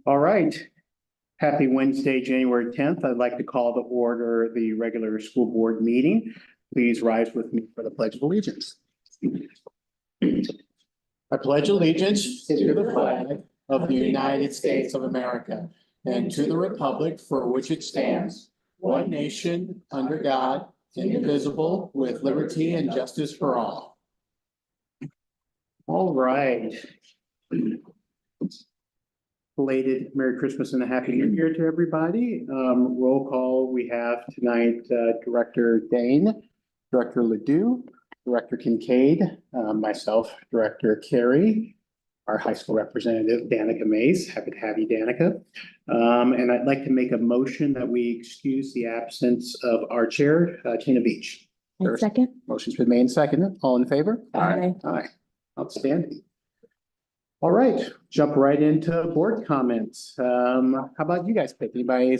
All right. Happy Wednesday, January 10th. I'd like to call to order the regular school board meeting. Please rise with me for the Pledge of Allegiance. I pledge allegiance to the flag of the United States of America and to the republic for which it stands, one nation, under God, indivisible, with liberty and justice for all. All right. Belated Merry Christmas and a Happy New Year to everybody. Roll call, we have tonight Director Dane, Director Ledoux, Director Kincaid, myself, Director Carey, our high school representative, Danica Mays. Happy to have you, Danica. And I'd like to make a motion that we excuse the absence of our chair, Tina Beach. Second. Motion's been made and seconded. All in favor? Aye. Aye. Outstanding. All right, jump right into board comments. How about you guys pick? Anybody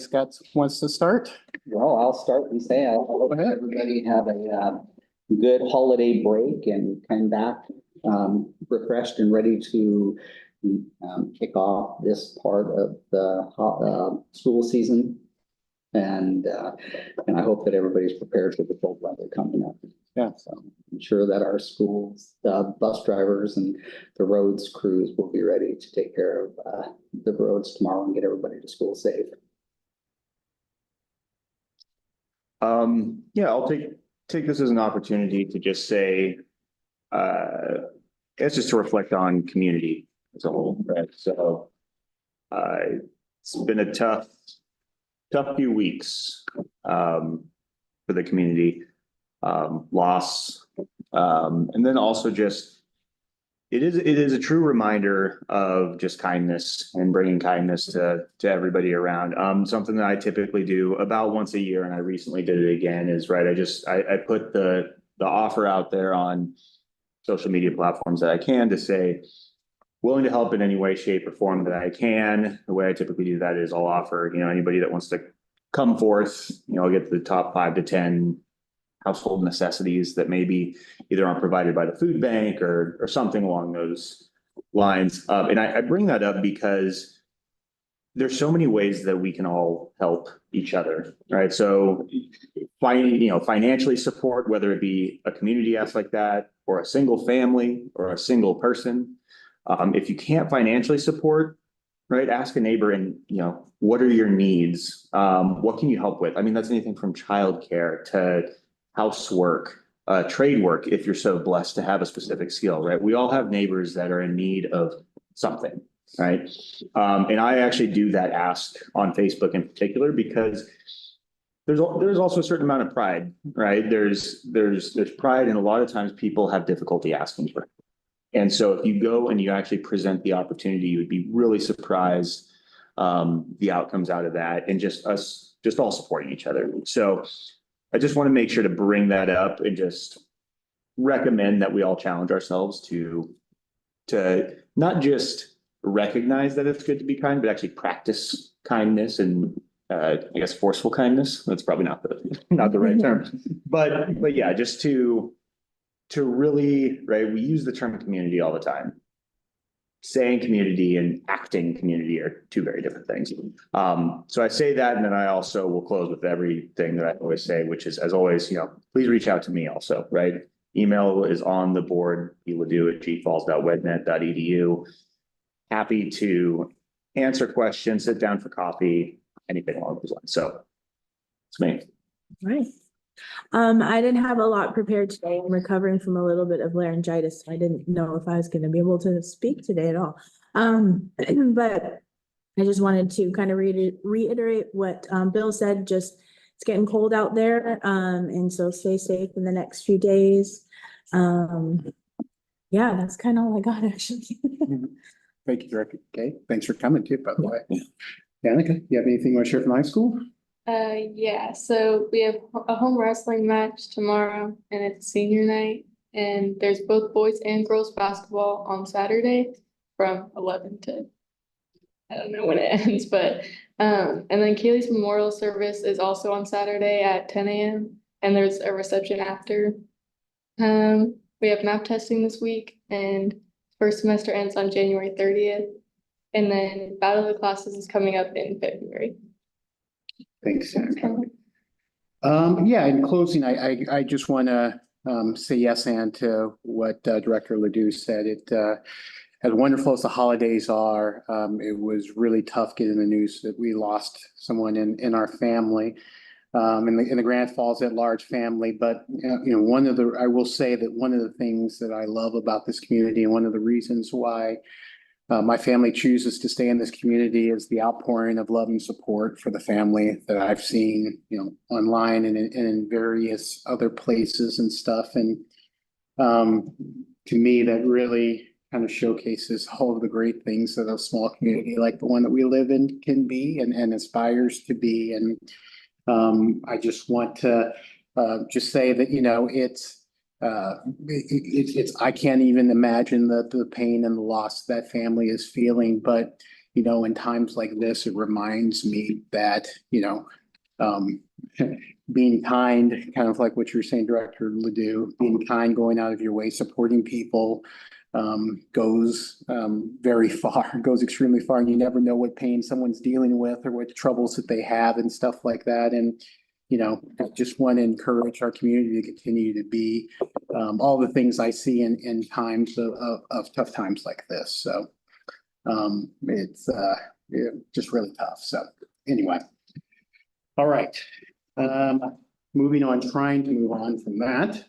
wants to start? Well, I'll start and say, I hope everybody have a good holiday break and come back refreshed and ready to kick off this part of the school season. And I hope that everybody's prepared for the cold weather coming up. Yeah. So I'm sure that our schools, bus drivers and the roads crews will be ready to take care of the roads tomorrow and get everybody to school safe. Yeah, I'll take this as an opportunity to just say, it's just to reflect on community as a whole, right? So it's been a tough few weeks for the community, loss, and then also just it is a true reminder of just kindness and bringing kindness to everybody around. Something that I typically do about once a year, and I recently did it again, is right. I put the offer out there on social media platforms that I can to say, willing to help in any way, shape, or form that I can. The way I typically do that is I'll offer, anybody that wants to come forth, I'll get the top 5 to 10 household necessities that maybe either aren't provided by the food bank or something along those lines. And I bring that up because there's so many ways that we can all help each other, right? So financially support, whether it be a community ask like that, or a single family or a single person. If you can't financially support, right, ask a neighbor and, what are your needs? What can you help with? I mean, that's anything from childcare to housework, trade work, if you're so blessed to have a specific skill, right? We all have neighbors that are in need of something, right? And I actually do that ask on Facebook in particular because there's also a certain amount of pride, right? There's pride, and a lot of times people have difficulty asking for it. And so if you go and you actually present the opportunity, you would be really surprised the outcomes out of that, and just all supporting each other. So I just want to make sure to bring that up and just recommend that we all challenge ourselves to not just recognize that it's good to be kind, but actually practice kindness and I guess forceful kindness. That's probably not the right term, but yeah, just to really, right, we use the term community all the time. Saying community and acting community are two very different things. So I say that, and then I also will close with everything that I always say, which is, as always, please reach out to me also, right? Email is on the board, gfalls.wednet.edu. Happy to answer questions, sit down for coffee, anything along those lines. So it's me. All right. I didn't have a lot prepared today. I'm recovering from a little bit of laryngitis, so I didn't know if I was going to be able to speak today at all. But I just wanted to kind of reiterate what Bill said. Just it's getting cold out there, and so stay safe in the next few days. Yeah, that's kind of all I got actually. Thank you, Director. Okay, thanks for coming too, by the way. Danica, you have anything you want to share from high school? Yeah, so we have a home wrestling match tomorrow, and it's senior night, and there's both boys and girls basketball on Saturday from 11 to, I don't know when it ends, but and then Kaylee's memorial service is also on Saturday at 10 a.m. and there's a reception after. We have map testing this week, and first semester ends on January 30th. And then Battle of the Classes is coming up in February. Thanks, Sandra. Yeah, in closing, I just want to say yes and to what Director Ledoux said. As wonderful as the holidays are, it was really tough getting the news that we lost someone in our family, in the Grand Falls at large family. But I will say that one of the things that I love about this community, and one of the reasons why my family chooses to stay in this community, is the outpouring of love and support for the family that I've seen, online and in various other places and stuff. And to me, that really kind of showcases all of the great things that a small community like the one that we live in can be and aspires to be. And I just want to just say that, it's I can't even imagine the pain and the loss that family is feeling. But, in times like this, it reminds me that, being kind, kind of like what you're saying, Director Ledoux, being kind, going out of your way, supporting people, goes very far, goes extremely far, and you never know what pain someone's dealing with or what troubles that they have and stuff like that. And I just want to encourage our community to continue to be all the things I see in times of tough times like this. So it's just really tough. So anyway, all right. Moving on, trying to move on from that.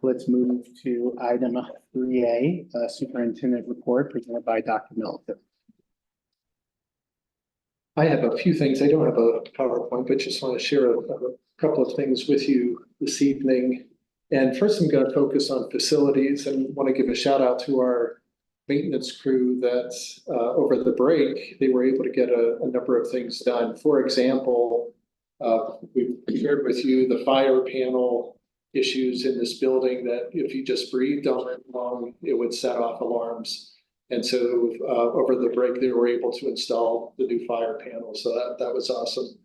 Let's move to item 3A, Superintendent Report presented by Dr. Middleton. I have a few things. I don't have a PowerPoint, but just want to share a couple of things with you this evening. And first, I'm going to focus on facilities and want to give a shout out to our maintenance crew that over the break, they were able to get a number of things done. For example, we shared with you the fire panel issues in this building that if you just breathed on it long, it would set off alarms. And so over the break, they were able to install the new fire panel. So that was awesome.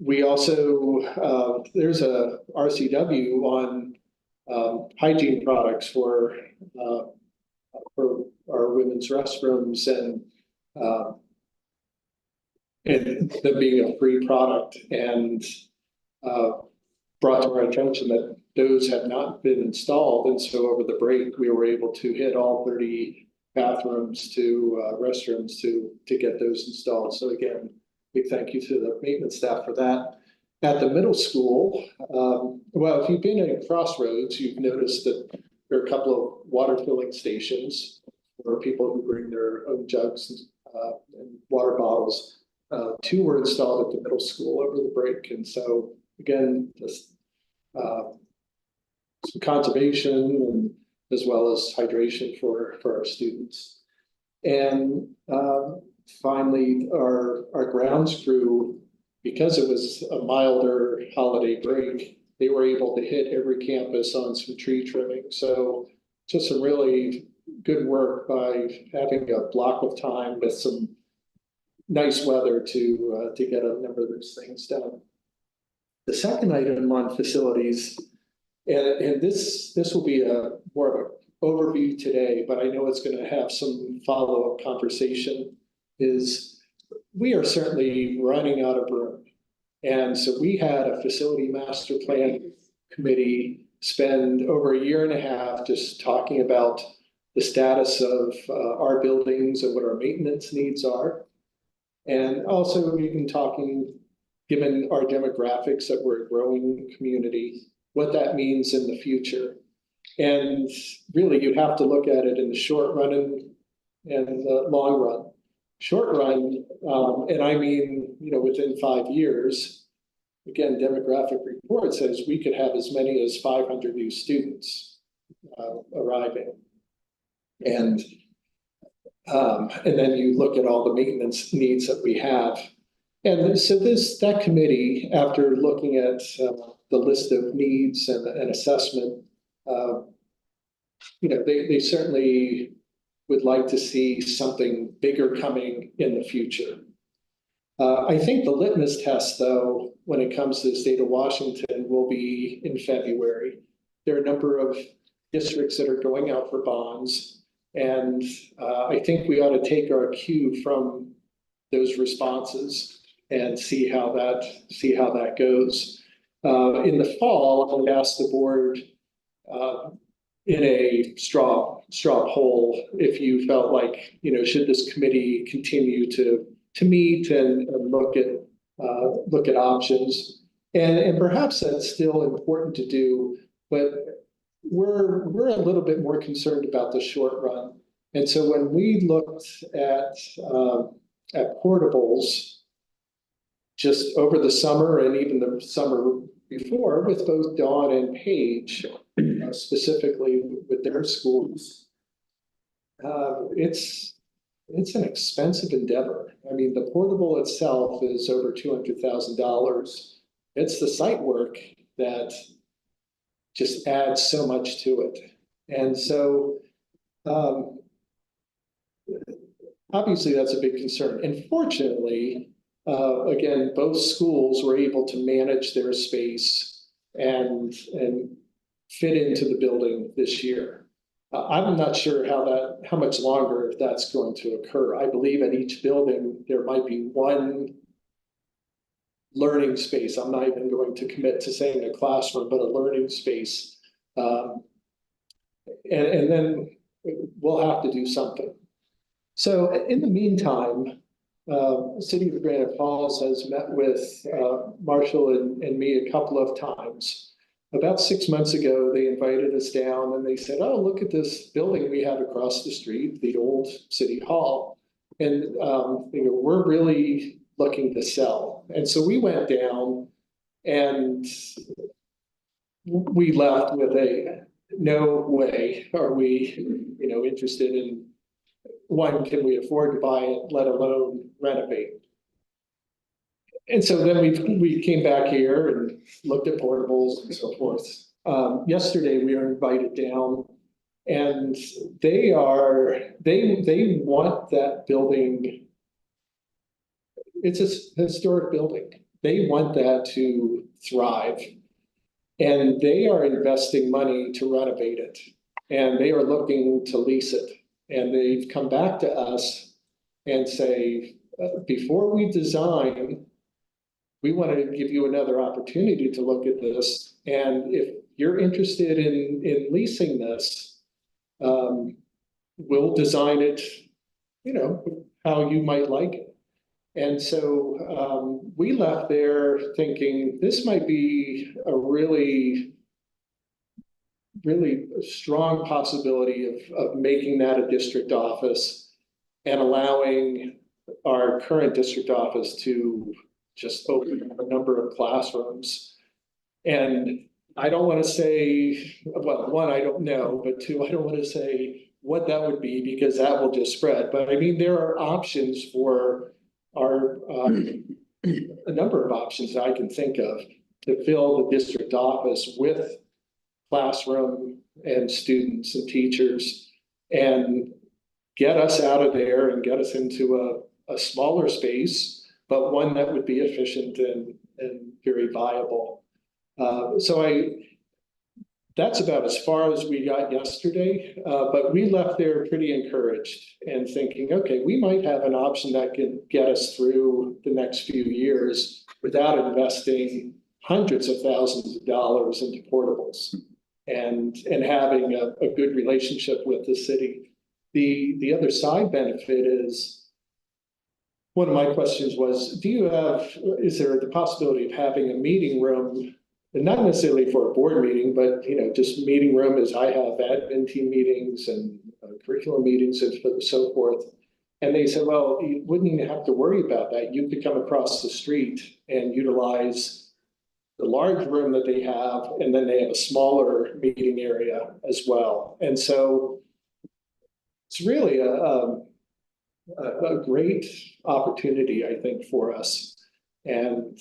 We also, there's a RCW on hygiene products for our women's restrooms and them being a free product, and brought to our attention that those had not been installed. And so over the break, we were able to hit all 30 bathrooms to restrooms to get those installed. So again, big thank you to the maintenance staff for that. At the middle school, well, if you've been at Crossroads, you've noticed that there are a couple of water filling stations for people who bring their own jugs and water bottles. 2 were installed at the middle school over the break. And so again, just some conservation and as well as hydration for our students. And finally, our grounds crew, because it was a milder holiday break, they were able to hit every campus on some tree trimming. So just some really good work by having a block of time with some nice weather to get a number of those things done. The second item on facilities, and this will be more of an overview today, but I know it's going to have some follow-up conversation, is we are certainly running out of room. And so we had a facility master plan committee spend over 1.5 years just talking about the status of our buildings and what our maintenance needs are. And also we've been talking, given our demographics, that we're a growing community, what that means in the future. And really, you have to look at it in the short run and the long run. Short run, and I mean, within 5 years, again, demographic report says we could have as many as 500 new students arriving. And then you look at all the maintenance needs that we have. And so that committee, after looking at the list of needs and assessment, they certainly would like to see something bigger coming in the future. I think the litmus test, though, when it comes to the state of Washington, will be in February. There are a number of districts that are going out for bonds. And I think we ought to take our cue from those responses and see how that goes. In the fall, I would ask the board in a straw poll if you felt like, should this committee continue to meet and look at options. And perhaps that's still important to do, but we're a little bit more concerned about the short run. And so when we looked at portables just over the summer and even the summer before with both Dawn and Paige, specifically with their schools, it's an expensive endeavor. I mean, the portable itself is over $200,000. It's the site work that just adds so much to it. And so obviously that's a big concern. And fortunately, again, both schools were able to manage their space and fit into the building this year. I'm not sure how much longer that's going to occur. I believe at each building, there might be one learning space. I'm not even going to commit to saying a classroom, but a learning space. And then we'll have to do something. So in the meantime, City of Granite Falls has met with Marshall and me a couple of times. About 6 months ago, they invited us down and they said, oh, look at this building we have across the street, the old City Hall. And we're really looking to sell. And so we went down and we left with a no way are we interested in, one, can we afford to buy it, let alone renovate? And so then we came back here and looked at portables and so forth. Yesterday we were invited down, and they want that building. It's a historic building. They want that to thrive, and they are investing money to renovate it, and they are looking to lease it. And they've come back to us and say, before we design, we want to give you another opportunity to look at this. And if you're interested in leasing this, we'll design it, how you might like it. And so we left there thinking this might be a really strong possibility of making that a district office and allowing our current district office to just open up a number of classrooms. And I don't want to say, well, one, I don't know, but two, I don't want to say what that would be because that will just spread. But I mean, there are options for our, a number of options I can think of to fill the district office with classroom and students and teachers and get us out of there and get us into a smaller space, but one that would be efficient and very viable. That's about as far as we got yesterday, but we left there pretty encouraged and thinking, okay, we might have an option that can get us through the next few years without investing hundreds of thousands of dollars into portables and having a good relationship with the city. The other side benefit is, one of my questions was, is there the possibility of having a meeting room, and not necessarily for a board meeting, but just meeting room as I have admin team meetings and curriculum meetings and so forth. And they said, well, you wouldn't even have to worry about that. You could come across the street and utilize the large room that they have, and then they have a smaller meeting area as well. And so it's really a great opportunity, I think, for us. And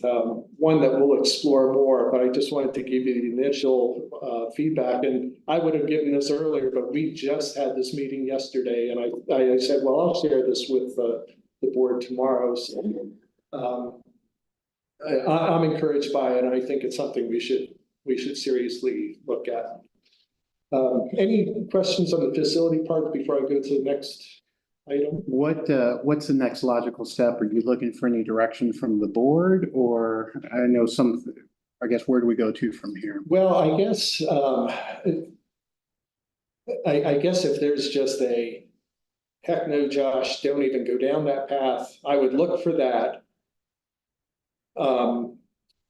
one that we'll explore more, but I just wanted to give you the initial feedback. And I would have given this earlier, but we just had this meeting yesterday, and I said, well, I'll share this with the board tomorrow. So I'm encouraged by it, and I think it's something we should seriously look at. Any questions on the facility part before I go to the next item? What's the next logical step? Are you looking for any direction from the board, or I know I guess where do we go to from here? Well, I guess, I guess if there's just a, heck no, Josh, don't even go down that path, I would look for that.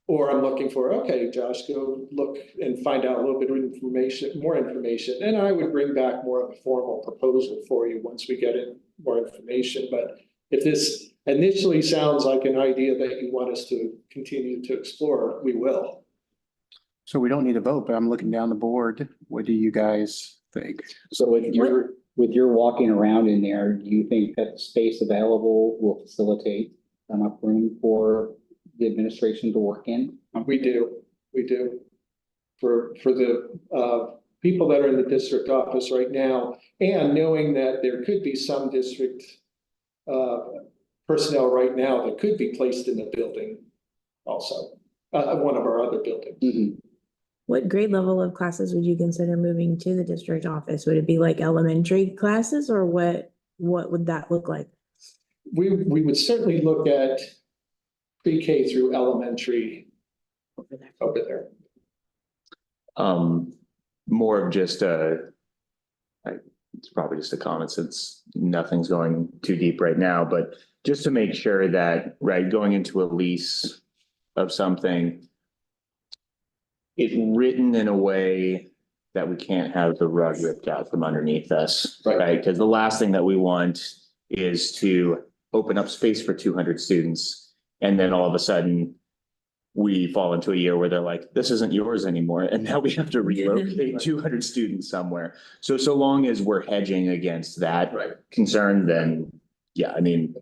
Or I'm looking for, okay, Josh, go look and find out a little bit of information, more information, and I would bring back more of a formal proposal for you once we get in more information. But if this initially sounds like an idea that you want us to continue to explore, we will. So we don't need a vote, but I'm looking down the board. What do you guys think? So with your walking around in there, do you think that the space available will facilitate enough room for the administration to work in? We do. For the people that are in the district office right now, and knowing that there could be some district personnel right now that could be placed in the building also, one of our other buildings. Mhm. What grade level of classes would you consider moving to the district office? Would it be like elementary classes, or what would that look like? We would certainly look at pre-K through elementary over there. More of just it's probably just a comment since nothing's going too deep right now, but just to make sure that, right, going into a lease of something, it's written in a way that we can't have the rug ripped out from underneath us, right? Because the last thing that we want is to open up space for 200 students, and then all of a sudden we fall into a year where they're like, this isn't yours anymore, and now we have to relocate 200 students somewhere. So long as we're hedging against that concern, then yeah, I mean.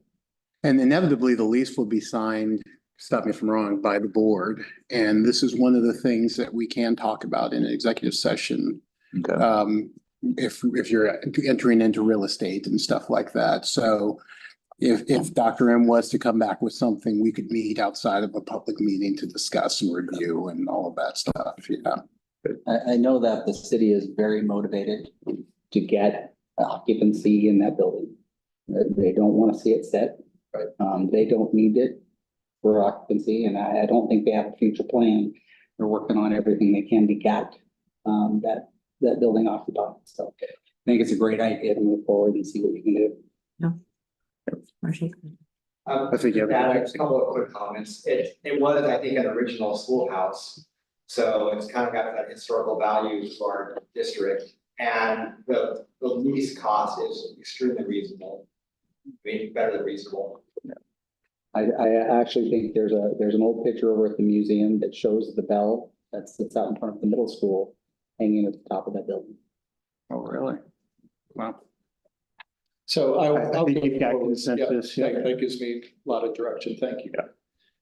And inevitably, the lease will be signed, stop me if I'm wrong, by the board. And this is one of the things that we can talk about in an executive session. Okay. If you're entering into real estate and stuff like that. So if Dr. M was to come back with something, we could meet outside of a public meeting to discuss and review and all of that stuff. Yeah. I know that the city is very motivated to get occupancy in that building. They don't want to see it set. They don't need it for occupancy, and I don't think they have a future plan. They're working on everything they can to get that building occupied. So I think it's a great idea to move forward and see what we can do. No. Marcia. I think you have- Yeah, a couple of quick comments. It was, I think, an original schoolhouse. So it's kind of got that historical value for our district. And the lease cost is extremely reasonable. Maybe better than reasonable. I actually think there's an old picture over at the museum that shows the bell that sits out in front of the middle school hanging at the top of that building. Oh, really? Wow. So I'll think go you've got forward. consensus, Yeah, yeah. that gives me a lot of direction. Thank you.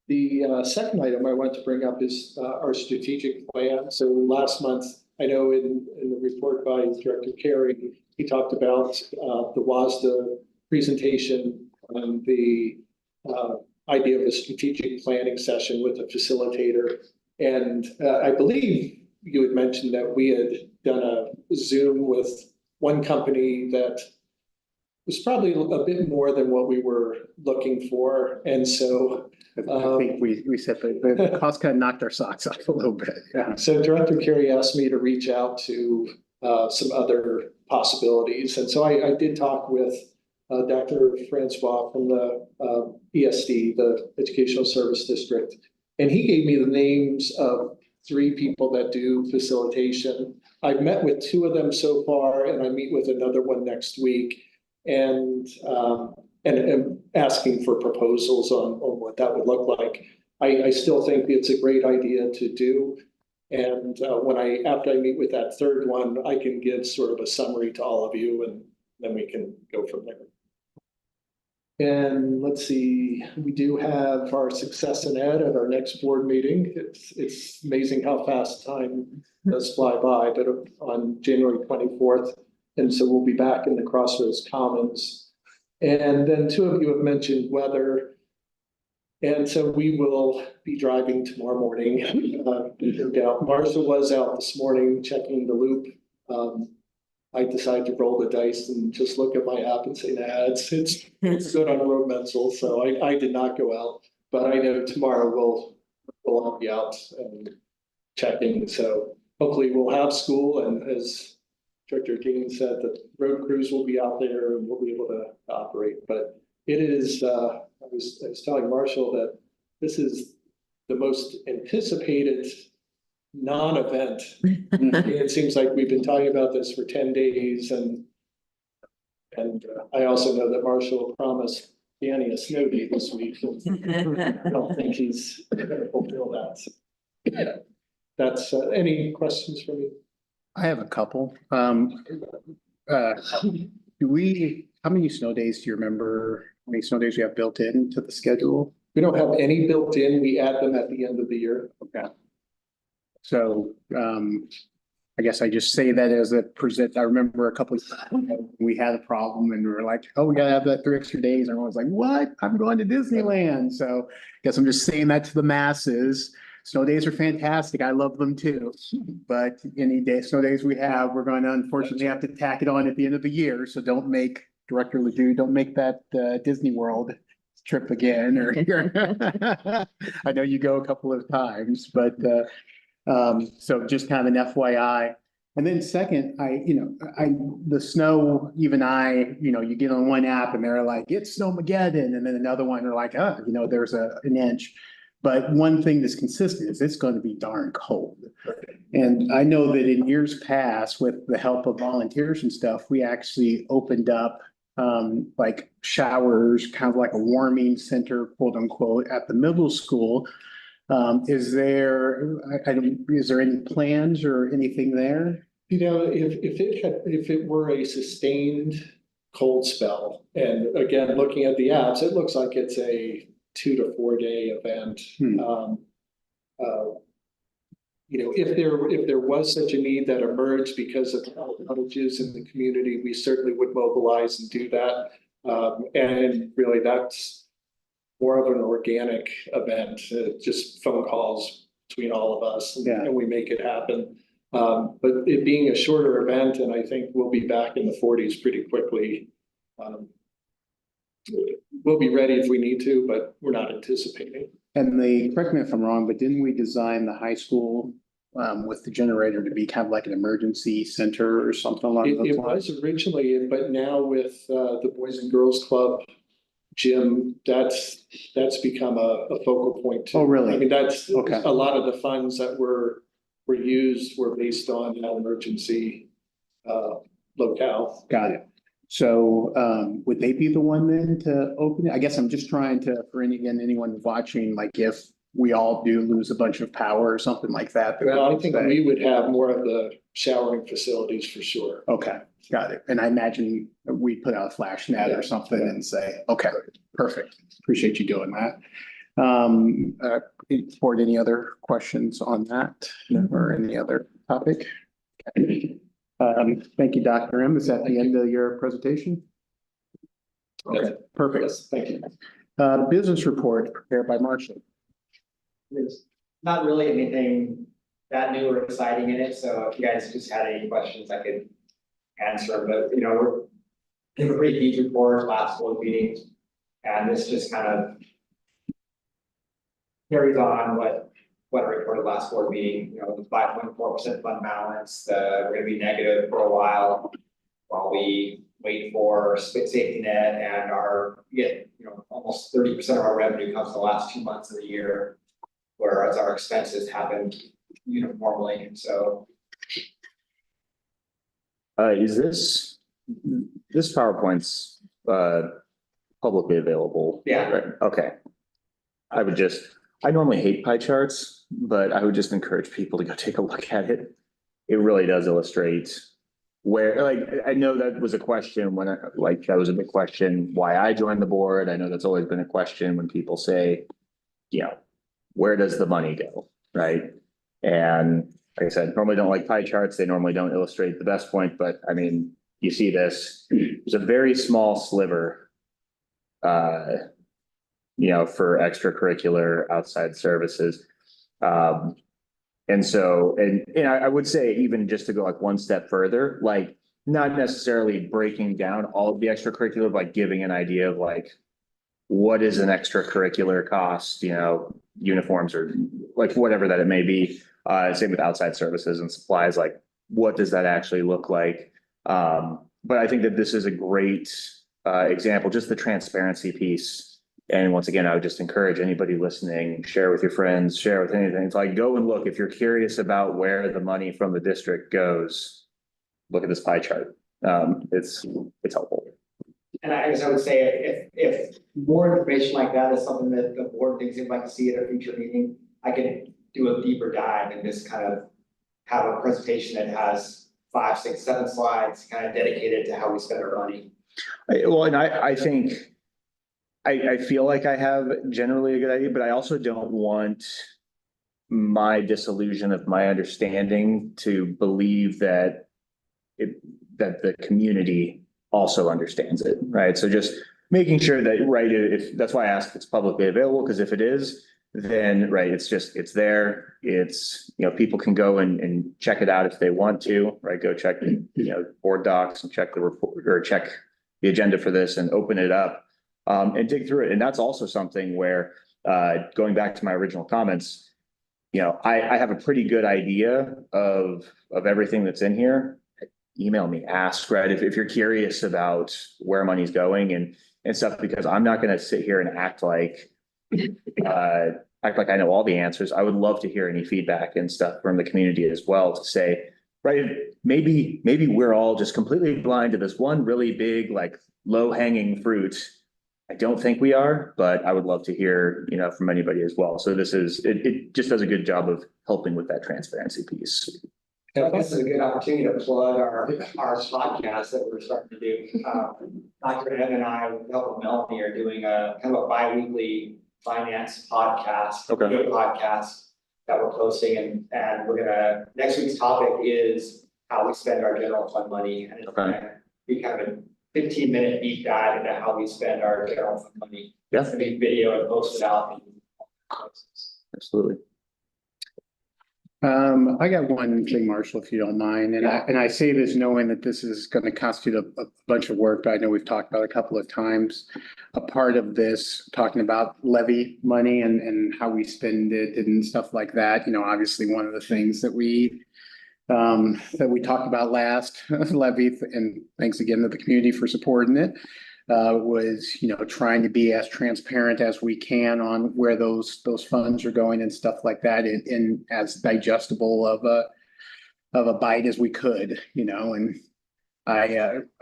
The second item I want to bring up is our strategic plan. So last month, I know in the report by Director Carey, he talked about the WASDA presentation and the idea of a strategic planning session with a facilitator. And I believe you had mentioned that we had done a Zoom with one company that was probably a bit more than what we were looking for. And so I think we said the cost cut knocked our socks off a little bit. Yeah. So Director Carey asked me to reach out to some other possibilities. And so I did talk with Dr. Francois from the ESD, the Educational Service District. And he gave me the names of 3 people that do facilitation. I've met with 2 of them so far, and I meet with another one next week. And asking for proposals on what that would look like. I still think it's a great idea to do. And after I meet with that third one, I can give sort of a summary to all of you, and then we can go from there. And let's see, we do have our Success in Ed at our next board meeting. It's amazing how fast time does fly by, but on January 24th. And so we'll be back in the Crossroads Commons. And then 2 of you have mentioned weather. And so we will be driving tomorrow morning. No doubt. Marcia was out this morning checking the loop I decided to roll the dice and just look at my app and say, nah, it's good on road mental, so I did not go out. But I know tomorrow we'll all be out and checking, so hopefully we'll have school, and as Director Dean said, the road crews will be out there and we'll be able to operate. But it is, I was telling Marshall that this is the most anticipated non-event. It seems like we've been talking about this for 10 days, and I also know that Marshall promised Danny a snow day this week. I don't think he's gonna fulfill that. That's, any questions for me? I have a couple. How many snow days do you remember? How many snow days you have built into the schedule? We don't have any built in. We add them at the end of the year. Okay. So, I guess I just say that as a present. I remember a couple of times we had a problem and we were like, oh, we gotta have that 3 extra days. And everyone's like, what? I'm going to Disneyland. So I guess I'm just saying that to the masses. Snow days are fantastic. I love them too. But any day, snow days we have, we're going to unfortunately have to tack it on at the end of the year. So don't make, Director Ledoux, don't make that Disney World trip again. Or I know you go a couple of times, but so just kind of an FYI. And then second, the snow, you get on one app and they're like, it's Snowmageddon. And then another one, they're like, oh, there's an inch. But one thing that's consistent is it's going to be darn cold. And I know that in years past, with the help of volunteers and stuff, we actually opened up like showers, kind of like a warming center, quote unquote, at the middle school. Is there any plans or anything there? If it were a sustained cold spell, and again, looking at the apps, it looks like it's a 2 to 4 day event. If there was such a need that emerged because of outages in the community, we certainly would mobilize and do that. And really, that's more of an organic event, just phone calls between all of us, and we make it happen. But it being a shorter event, and I think we'll be back in the 40s pretty quickly. We'll be ready if we need to, but we're not anticipating. And correct me if I'm wrong, but didn't we design the high school with the generator to be kind of like an emergency center or something along those lines? It was originally, but now with the Boys and Girls Club gym, that's become a focal point too. Oh, really? I mean, that's okay. A lot of the funds that were used were based on that emergency locale. Got it. So would they be the one then to open it? I guess I'm just trying to, for anyone watching, like if we all do lose a bunch of power or something like that. Well, I think we would have more of the showering facilities for sure. Okay, got it. And I imagine we put out a flash net or something and say, okay, perfect. Appreciate you doing that. Board, any other questions on that or any other topic? Thank you, Dr. M. Is that the end of your presentation? Okay, perfect. Yes, thank you. Business report prepared by Marshall. There's not really anything that new or exciting in it, so if you guys just had any questions, I could answer, but we're giving a pretty huge report last board meeting, and this just kind of carries on what I reported last board meeting, the 5.4% fund balance, we're gonna be negative for a while we wait for safety net and almost 30% of our revenue comes the last 2 months of the year, whereas our expenses happen uniformly, so. Is this PowerPoint's publicly available? Yeah. Right? Okay. I normally hate pie charts, but I would just encourage people to go take a look at it. It really does illustrate where, I know that was a question that was a big question why I joined the board. I know that's always been a question when people say, where does the money go, right? And like I said, normally don't like pie charts. They normally don't illustrate the best point, but I mean, you see this, there's a very small sliver, for extracurricular outside services. And so, and I would say even just to go like one step further, like not necessarily breaking down all of the extracurricular, but like giving an idea of like, what is an extracurricular cost, you know, uniforms or like whatever that it may be. Same with outside services and supplies, like what does that actually look like? But I think that this is a great example, just the transparency piece. And once again, I would just encourage anybody listening, share with your friends, share with anything. It's like, go and look, if you're curious about where the money from the district goes, look at this pie chart. It's helpful. And I guess I would say if more information like that is something that the board thinks they'd like to see at a future meeting, I can do a deeper dive and just kind of have a presentation that has 5, 6, 7 slides kind of dedicated to how we spend our money. Well, and I think I feel like I have generally a good idea, but I also don't want my disillusion of my understanding to believe that that the community also understands it, right? So just making sure that, right, if that's why I asked if it's publicly available, because if it is, then right, it's there. It's, you know, people can go and check it out if they want to, right? Go check, you know, board docs and check the report or check the agenda for this and open it up. And dig through it. And that's also something where, going back to my original comments, you know, I have a pretty good idea of everything that's in here. Email me, ask, right? If you're curious about where money's going and stuff, because I'm not going to sit here and act like I know all the answers. I would love to hear any feedback and stuff from the community as well to say, right, maybe we're all just completely blind to this one really big, like low hanging fruit. I don't think we are, but I would love to hear, you know, from anybody as well. So it just does a good job of helping with that transparency piece. So this is a good opportunity to plug our podcast that we're starting to do. Dr. Ed and I, with the help of Melanie, are doing a kind of a bi-weekly finance podcast, Okay. video podcast that we're posting, and we're gonna, next week's topic is how we spend our general fund money, and it's gonna be kind of a 15-minute deep dive into how we spend our general fund money. Yeah. It's gonna be video and posted out. Absolutely. I got one thing, Marshall, if you don't mind, and I say this knowing that this is going to constitute a bunch of work, but I know we've talked about it a couple of times. A part of this, talking about levy money and how we spend it and stuff like that, you know, obviously one of the things that we talked about last levy, and thanks again to the community for supporting it, was, you know, trying to be as transparent as we can on where those funds are going and stuff like that in as digestible of a bite as we could, you know, and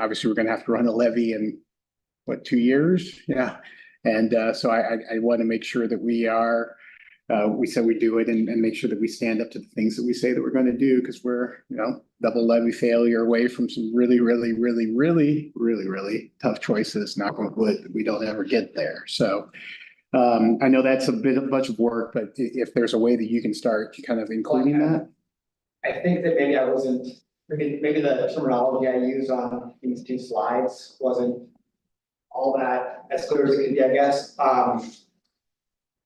obviously we're gonna have to run a levy in what, 2 years? Yeah. And so I want to make sure that we said we do it and make sure that we stand up to the things that we say that we're going to do, because we're, you know, double levy failure away from some really tough choices. Knock on wood, that we don't ever get there. So I know that's a bunch of work, but if there's a way that you can start kind of including that. I think that maybe I wasn't, maybe the terminology I used on these 2 slides wasn't all that as clear as it could be, I guess.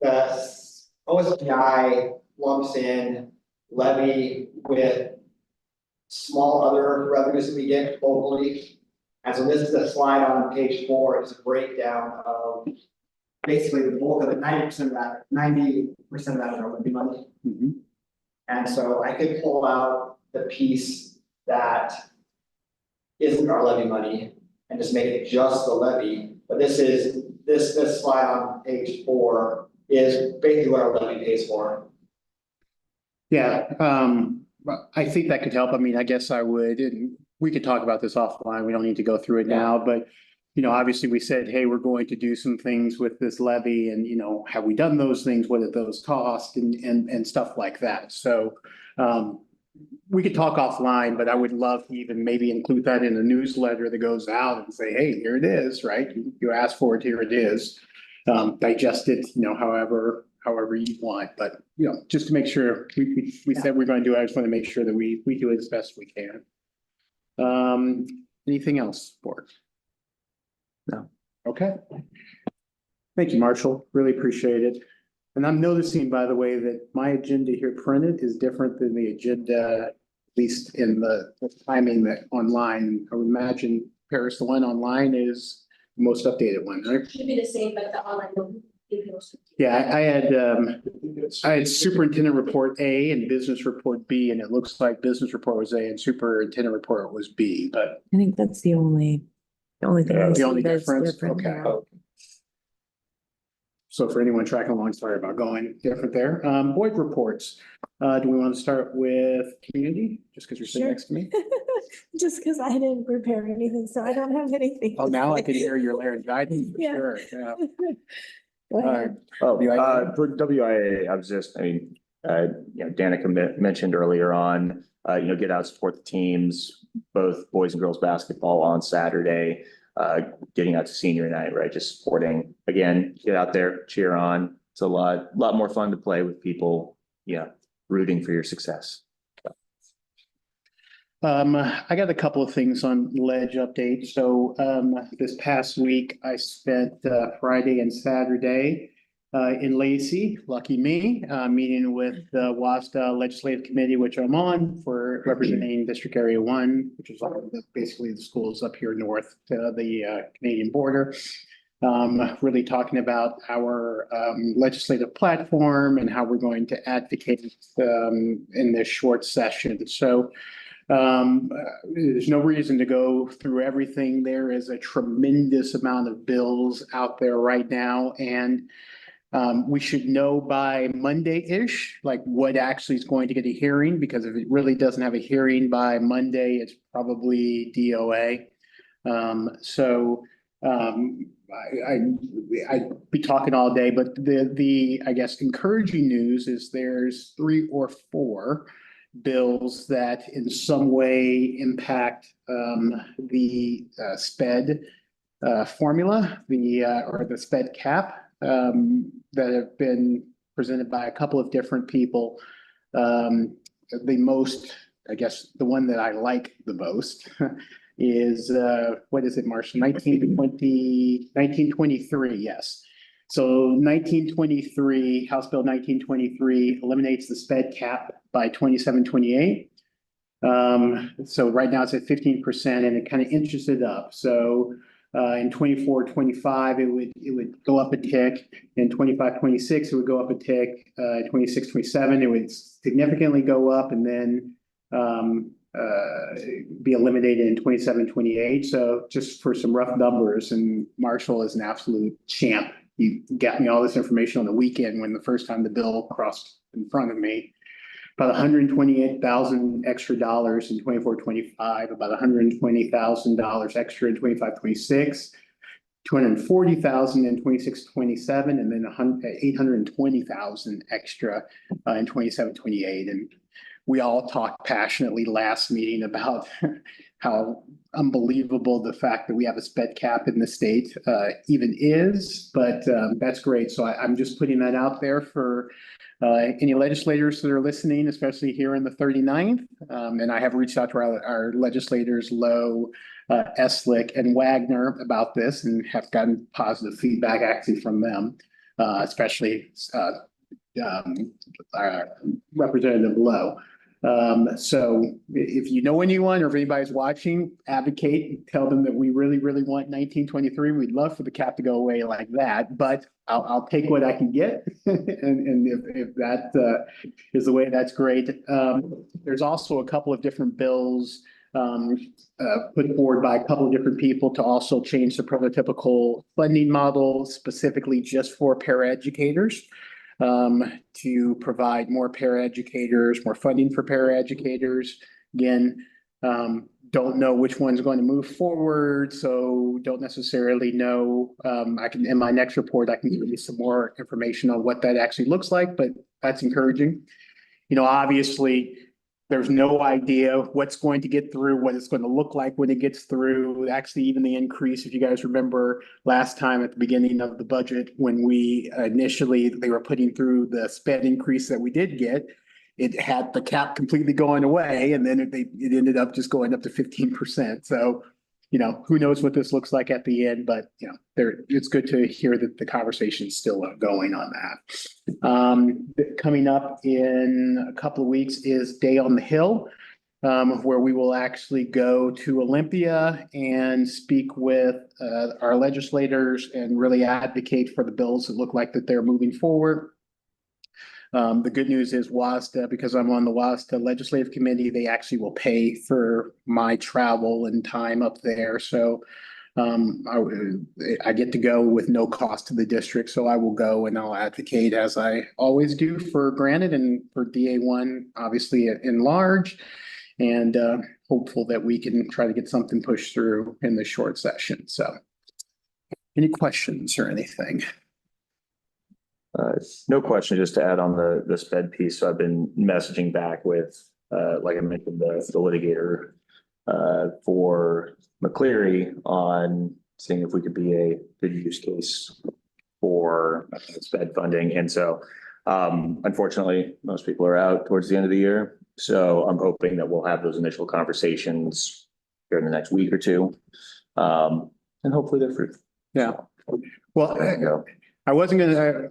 The OSPI lumps in levy with small other revenues that we get locally. And so this is a slide on page 4. It's a breakdown of basically the bulk of the 90% of that, 90% of that is our levy money. Mm-hmm. And so I could pull out the piece that isn't our levy money and just make it just the levy. But this slide on page 4 is basically what our levy pays for. Yeah, I think that could help. I mean, I guess I would, and we could talk about this offline. We don't need to go through it now, but you know, obviously we said, hey, we're going to do some things with this levy, and you know, have we done those things? What did those cost and stuff like that? So we could talk offline, but I would love to even maybe include that in a newsletter that goes out and say, hey, here it is, right? You asked for it, here it is. Digest it, you know, however you want, but you know, just to make sure we said we're going to do it. I just want to make sure that we do it as best we can. Anything else, board? No. Okay. Thank you, Marshall. Really appreciate it. And I'm noticing, by the way, that my agenda here printed is different than the agenda, at least in the timing that online. I would imagine, Paris, the one online is the most updated one, right? Should be the same, but the online will be most. Yeah, I had superintendent report A and business report B, and it looks like business report was A and superintendent report was B, but I think that's the only thing Yeah, I the see only that's difference? different. Okay. Yeah. so for anyone tracking along, sorry about going different there. Board reports. Do we want to start with community, just because you're sitting Sure. next to me? Just because I didn't prepare anything, so I don't have anything. Oh, to now I say. can hear your laryngitis, for Yeah. sure, yeah. Go ahead. Oh, WIA? for WIA, I was just, Danica mentioned earlier on, get out, support the teams, both boys and girls basketball on Saturday, getting out to senior night, right? Just supporting, again, get out there, cheer on. It's a lot more fun to play with people, rooting for your success. I got a couple of things on ledge update. So, this past week I spent, Friday and Saturday, in Lacey, lucky me, meeting with the WASDA Legislative Committee, which I'm on for representing District Area 1, which is basically the schools up here north to the, Canadian border. Really talking about our, legislative platform and how we're going to advocate, in this short session. So, there's no reason to go through everything. There is a tremendous amount of bills out there right now, and we should know by Monday-ish, like what actually is going to get a hearing, because if it really doesn't have a hearing by Monday, it's probably DOA. I'd be talking all day, but the I guess encouraging news is there's 3 or 4 bills that in some way impact the SPED formula, or the SPED cap, that have been presented by a couple of different people. The most, I guess, the one that I like the most is, what is it, Marcia? 1923, yes. So 1923, House Bill 1923 eliminates the SPED cap by 2728. So right now it's at 15%, and it kind of inches it up. So in 24-25, it would go up a tick. In 25-26, it would go up a tick. 26-27, it would significantly go up, and then be eliminated in 27-28. So just for some rough numbers, and Marshall is an absolute champ. He got me all this information on the weekend when the first time the bill crossed in front of me. About $128,000 extra dollars in 24-25, about $120,000 extra in 25-26, $240,000 in 26-27, and then $820,000 extra in 27-28. And we all talked passionately last meeting about how unbelievable the fact that we have a SPED cap in the state even is, but that's great. So I'm just putting that out there for any legislators that are listening, especially here in the 39th. And I have reached out to our legislators, Lowe, Eslick, and Wagner about this, and have gotten positive feedback actually from them, especially Representative Lowe. So if you know anyone, or if anybody's watching, advocate, tell them that we really, really want 1923. We'd love for the cap to go away like that, but I'll take what I can get. And if that is the way, that's great. There's also a couple of different bills put forward by a couple of different people to also change the prototypical funding model specifically just for paraeducators. To provide more paraeducators, more funding for paraeducators. Again, don't know which one's going to move forward, so don't necessarily know. I can, in my next report, I can give you some more information on what that actually looks like, but that's encouraging. Obviously, there's no idea what's going to get through, what it's going to look like when it gets through. Actually, even the increase, if you guys remember last time at the beginning of the budget, when we they were putting through the SPED increase that we did get, it had the cap completely going away, and then it ended up just going up to 15%. So who knows what this looks like at the end, but it's good to hear that the conversation's still going on that. Coming up in a couple of weeks is Day on the Hill, where we will actually go to Olympia and speak with our legislators and really advocate for the bills that look like that they're moving forward. The good news is WASDA, because I'm on the WASDA Legislative Committee, they actually will pay for my travel and time up there. So I get to go with no cost to the district. So I will go and I'll advocate, as I always do, for Granite and for DA1, obviously in large, and hopeful that we can try to get something pushed through in the short session. So any questions or anything? No question, just to add on the sped piece. So I've been messaging back with, like I mentioned, the litigator for McCleary on seeing if we could be a good use case for sped funding. And so unfortunately, most people are out towards the end of the year. So I'm hoping that we'll have those initial conversations here in the next week or two. And hopefully they're fruitful. Yeah. Well, I wasn't gonna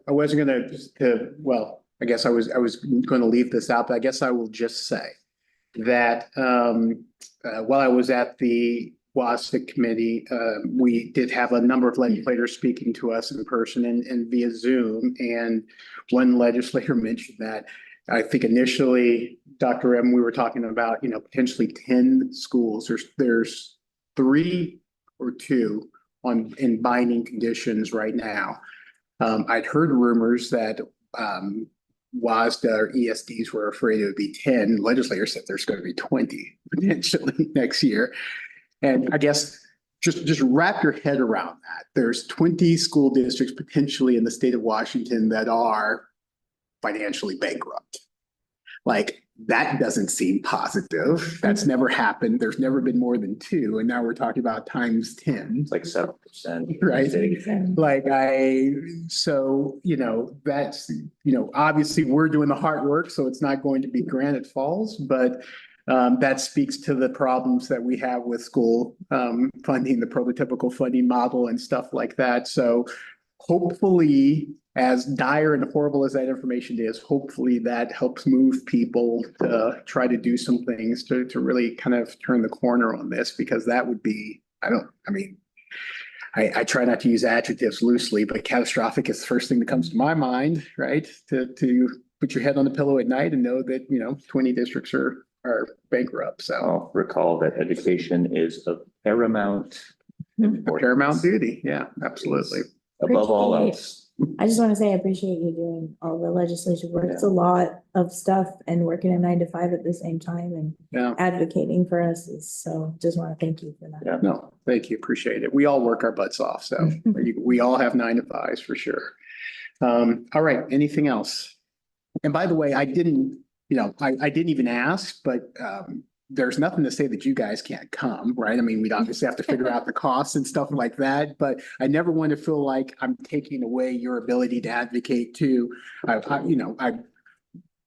well, I guess I was going to leave this out, but I guess I will just say that while I was at the WASDA committee, we did have a number of legislators speaking to us in person and via Zoom. And one legislator mentioned that I think initially, Dr. M, we were talking about, potentially 10 schools. There's 3 or 2 in binding conditions right now. I'd heard rumors that WASDA or ESDs were afraid it would be 10. Legislators said there's going to be 20 potentially next year. And I guess just wrap your head around that. There's 20 school districts potentially in the state of Washington that are financially bankrupt. Like, that doesn't seem positive. That's never happened. There's never been more than 2. And now we're talking about times 10. It's like 7%. Right. That's, obviously we're doing the hard work, so it's not going to be Granite Falls, but that speaks to the problems that we have with school funding, the prototypical funding model and stuff like that. So hopefully, as dire and horrible as that information is, hopefully that helps move people to try to do some things to really kind of turn the corner on this, because that would be, I try not to use adjectives loosely, but catastrophic is the first thing that comes to my mind, right? To put your head on the pillow at night and know that, 20 districts are bankrupt. So I'll recall that education is of paramount duty. Yeah, absolutely. Above all else. I just want to say I appreciate you doing all the legislative work. It's a lot of stuff, and working a 9 to 5 at the same time and advocating for us so just want to thank you for that. Yeah. No, thank you. Appreciate it. We all work our butts off. So we all have 9 to 5s for sure. All right. Anything else? And by the way, I didn't even ask, but there's nothing to say that you guys can't come, right? I mean, we'd obviously have to figure out the costs and stuff like that, but I never want to feel like I'm taking away your ability to advocate too.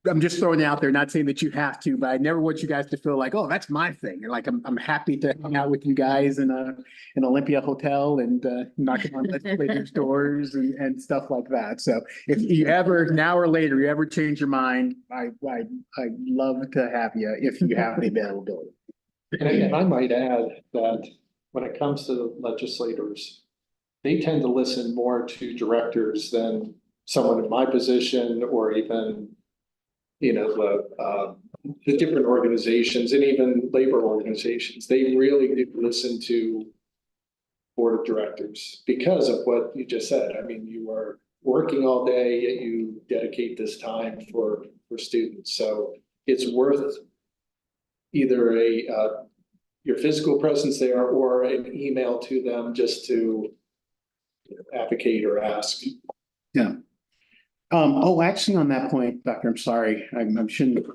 I'm just throwing it out there, not saying that you have to, but I never want you guys to feel like, oh, that's my thing. Like I'm happy to hang out with you guys in an Olympia hotel and knocking on legislators' doors and stuff like that. So if you ever, now or later, you ever change your mind, I'd love to have you if you have the availability. And I might add that when it comes to legislators, they tend to listen more to directors than someone in my position, or even the different organizations and even labor organizations. They really do listen to board of directors because of what you just said. I mean, you are working all day, yet you dedicate this time for students. So it's worth either your physical presence there or an email to them just to advocate or ask. Yeah. Actually, on that point, Doctor, I'm sorry, I shouldn't.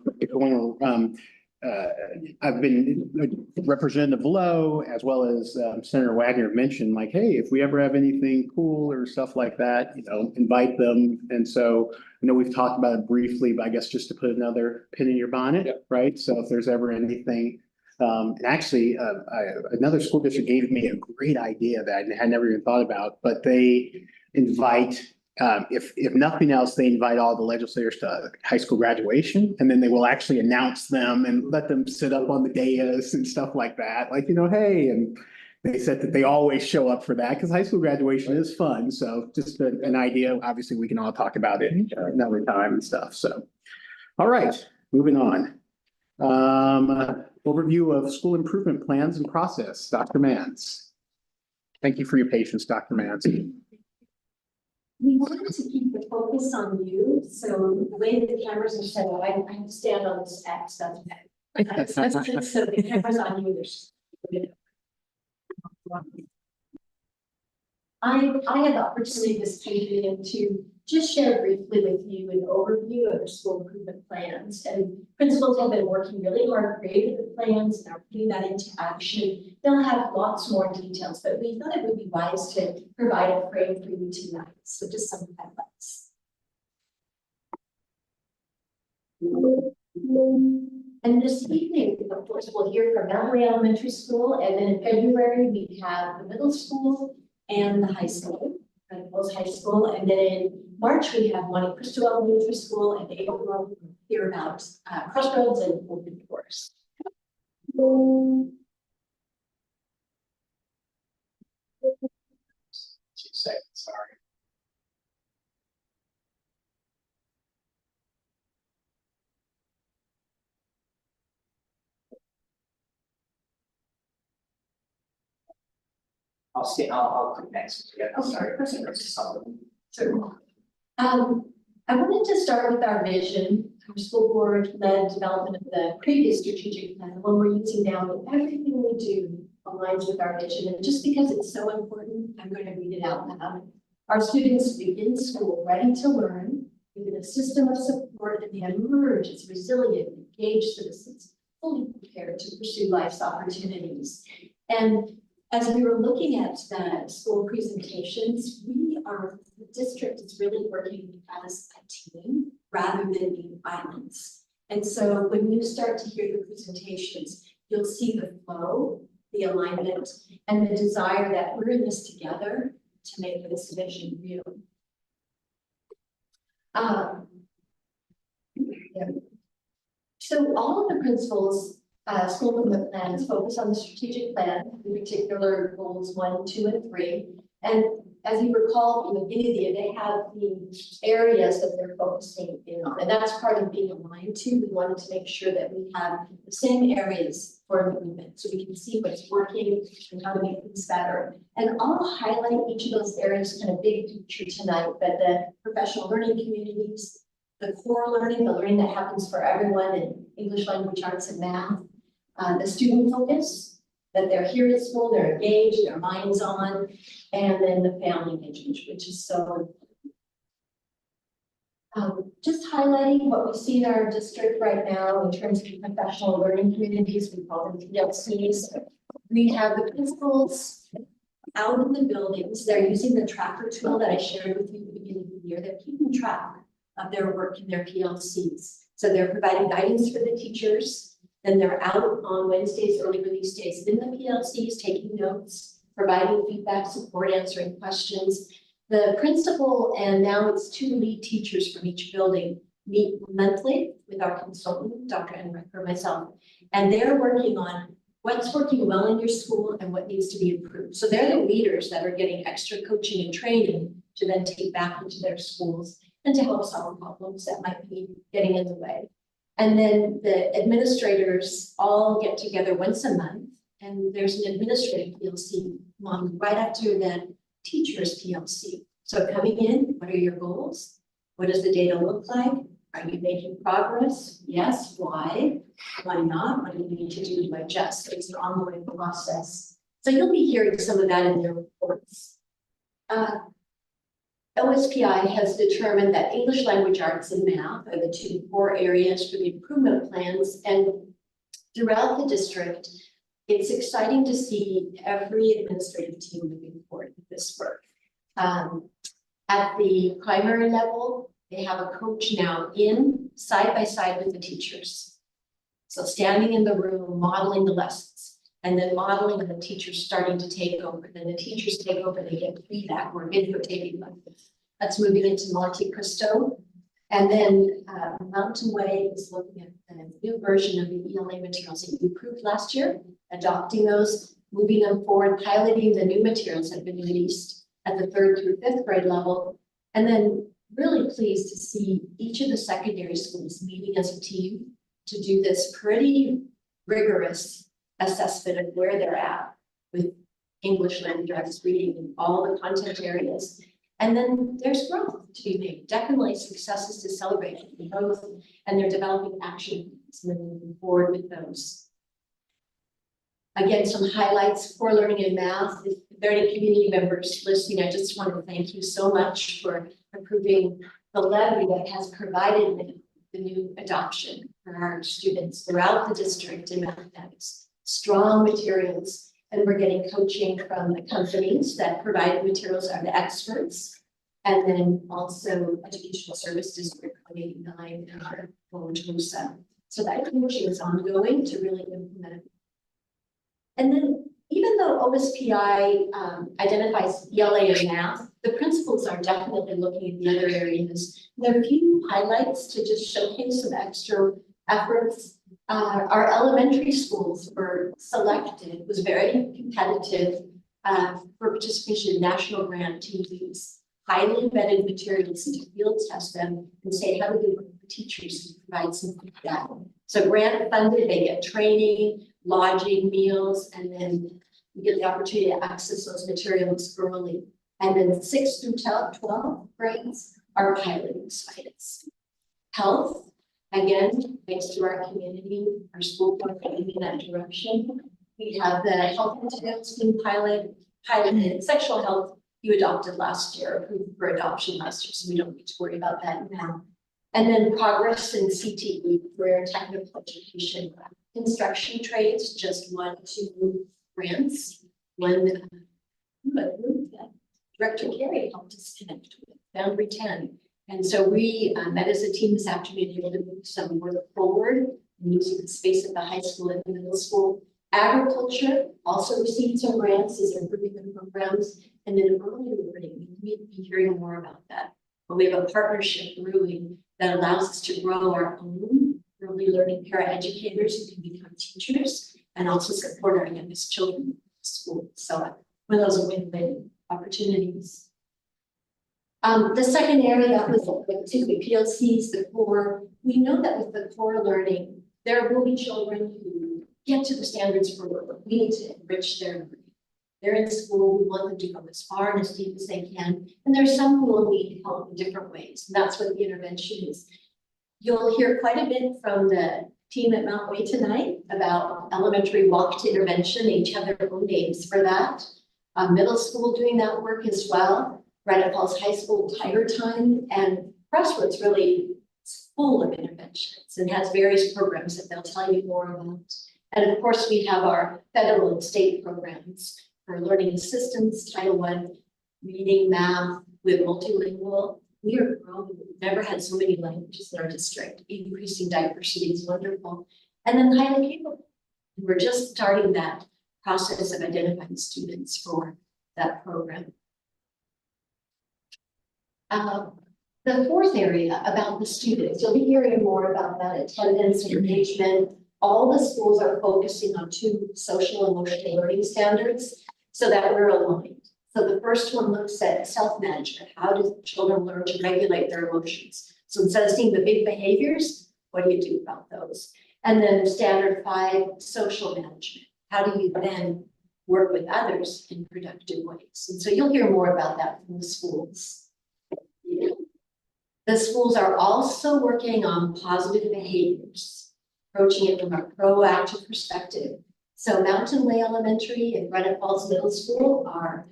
I've been Representative Lowe as well as Senator Wagner mentioned, like, hey, if we ever have anything cool or stuff like that, invite them. And so I know we've talked about it briefly, but I guess just to put another pin in your bonnet, right? So if there's ever anything And actually, another school district gave me a great idea that I had never even thought about, but they invite, if nothing else, they invite all the legislators to high school graduation, and then they will actually announce them and let them sit up on the dais and stuff like that, like, hey, and they said that they always show up for that because high school graduation is fun. So just an idea. Obviously, we can all talk about it another time and stuff. So, all right, moving on. Overview of school improvement plans and process. Dr. Mans. Thank you for your patience, Dr. Mans. We wanted to keep the focus on you, so the way the cameras are set up, I understand on this X, that's okay. So the cameras on you, there's. I had the opportunity this evening to just share briefly with you an overview of the school improvement plans, and principals have been working really hard creating the plans and are putting that into action. They'll have lots more details, but we thought it would be wise to provide a frame for you tonight. So just some highlights. And this evening, of course, we'll hear from Mallory Elementary School, and then in February, we have the middle school and the high school, both high school, and then in March, we have Monte Cristo Elementary School, and April, we'll hear about Crossroads and Open Doors. 2 seconds, sorry. I'll come next. Yeah, Okay, sorry. perfect. I wanted to start with our vision. Our school board led development of the previous strategic plan, the one we're using now, but everything we do aligns with our vision. And just because it's so important, I'm going to read it out loud. Our students begin school ready to learn, given a system of support, and they emerge as resilient, engaged citizens, fully prepared to pursue life's opportunities. And as we were looking at the school presentations, the district is really working as a team rather than being islands. And so when you start to hear the presentations, you'll see the flow, the alignment, and the desire that we're in this together to make this vision real. So all of the principals school improvement plans focus on the strategic plan, in particular goals 1, 2, and 3. And as you recall from the beginning of the year, they have the areas that they're focusing in on. And that's part of being aligned to. We wanted to make sure that we have the same areas for improvement so we can see what's working and how to make things better. And I'll highlight each of those areas kind of big picture tonight, but the professional learning communities, the core learning, the learning that happens for everyone in English language arts and math, the student focus, that they're here at school, they're engaged, their minds on, and then the family engagement, which is so important. Just highlighting what we see in our district right now in terms of professional learning communities, we call them PLCs. We have the principals out in the buildings. They're using the tracker tool that I shared with you at the beginning of the year. They're keeping track of their work in their PLCs. So they're providing guidance for the teachers. Then they're out on Wednesdays, early release days in the PLCs, taking notes, providing feedback, support, answering questions. The principal, and now it's 2 lead teachers from each building, meet monthly with our consultant, Dr. Enrique, or myself, and they're working on what's working well in your school and what needs to be improved. So they're the leaders that are getting extra coaching and training to then take back into their schools and to help solve problems that might be getting in the way. And then the administrators all get together once a month, and there's an administrative PLC one right after the teacher's PLC. So coming in, what are your goals? What does the data look like? Are you making progress? Yes. Why? Why not? What do you need to do to adjust? So it's an ongoing process. So you'll be hearing some of that in their reports. OSPI has determined that English language arts and math are the 2 core areas for the improvement plans. And throughout the district, it's exciting to see every administrative team moving forward with this work. At the primary level, they have a coach now in side by side with the teachers. So standing in the room, modeling the lessons, and then modeling and the teachers starting to take over. Then the teachers take over, they get feedback, we're videotaping them. That's moving into Monte Cristo. And then Mountain Way is looking at a new version of the ELA materials that you approved last year, adopting those, moving them forward, piloting the new materials that have been released at the 3rd through 5th grade level. And then really pleased to see each of the secondary schools meeting as a team to do this pretty rigorous assessment of where they're at with English language arts, reading, and all the content areas. And then there's growth to be made, definitely successes to celebrate in both, and they're developing action plans and then moving forward with those. Again, some highlights for learning in math. If there are any community members listening, I just want to thank you so much for approving the levy that has provided the new adoption for our students throughout the district in mathematics. Strong materials. And we're getting coaching from the companies that provide materials, are the experts. And then also Educational Service District 189 and our own TOSA. So that coaching is ongoing to really implement it. And then even though OSPI identifies ELA and math, the principals are definitely looking at the other areas. There are a few highlights to just showcase some extra efforts. Our elementary schools were selected, it was very competitive for participation in national grant teams, highly vetted materials to field test them and say, how do they work with the teachers and provide some feedback. So grant funded, they get training, lodging, meals, and then you get the opportunity to access those materials early. And then 6 through 12 grades are piloting sites. Health. Again, thanks to our community, our school board moving in that direction. We have the health materials being piloted, sexual health you adopted last year, approved for adoption last year, so we don't need to worry about that now. And then progress in CTE, career technical education, construction trades, just 1, 2 grants. One that Director Carey helped us connect with, Boundary 10. And so we met as a team this afternoon, able to move some work forward and using the space at the high school and the middle school. Agriculture also received some grants as improving the programs. And then early learning, we'll be hearing more about that. But we have a partnership brewing that allows us to grow our own early learning paraeducators who can become teachers and also support our youngest children in school. So one of those win-win opportunities. The second area that was the PLCs, the core, we know that with the core learning, there will be children who get to the standards for work. We need to enrich their learning. They're in school, we want them to go as far and as deep as they can. And there's some who will need help in different ways. And that's what the intervention is. You'll hear quite a bit from the team at Mount Way tonight about elementary walk to intervention. They each have their own names for that. Middle school doing that work as well. Granite Falls High School Tiger Time, and Crossroads really is full of interventions and has various programs that they'll tell you more about. And of course, we have our federal and state programs for learning assistance, Title I, reading, math, with multilingual. We are growing. We've never had so many languages in our district. Increasing diversity is wonderful. And then highly capable. We're just starting that process of identifying students for that program. The fourth area about the students, you'll be hearing more about that attendance and engagement. All the schools are focusing on 2 social and emotional learning standards so that we're aligned. So the first one looks at self-management. How do children learn to regulate their emotions? So instead of seeing the big behaviors, what do you do about those? And then standard 5, social management. How do you then work with others in productive ways? And so you'll hear more about that from the schools. The schools are also working on positive behaviors, approaching it from a proactive perspective. So Mountain Way Elementary and Granite Falls Middle School are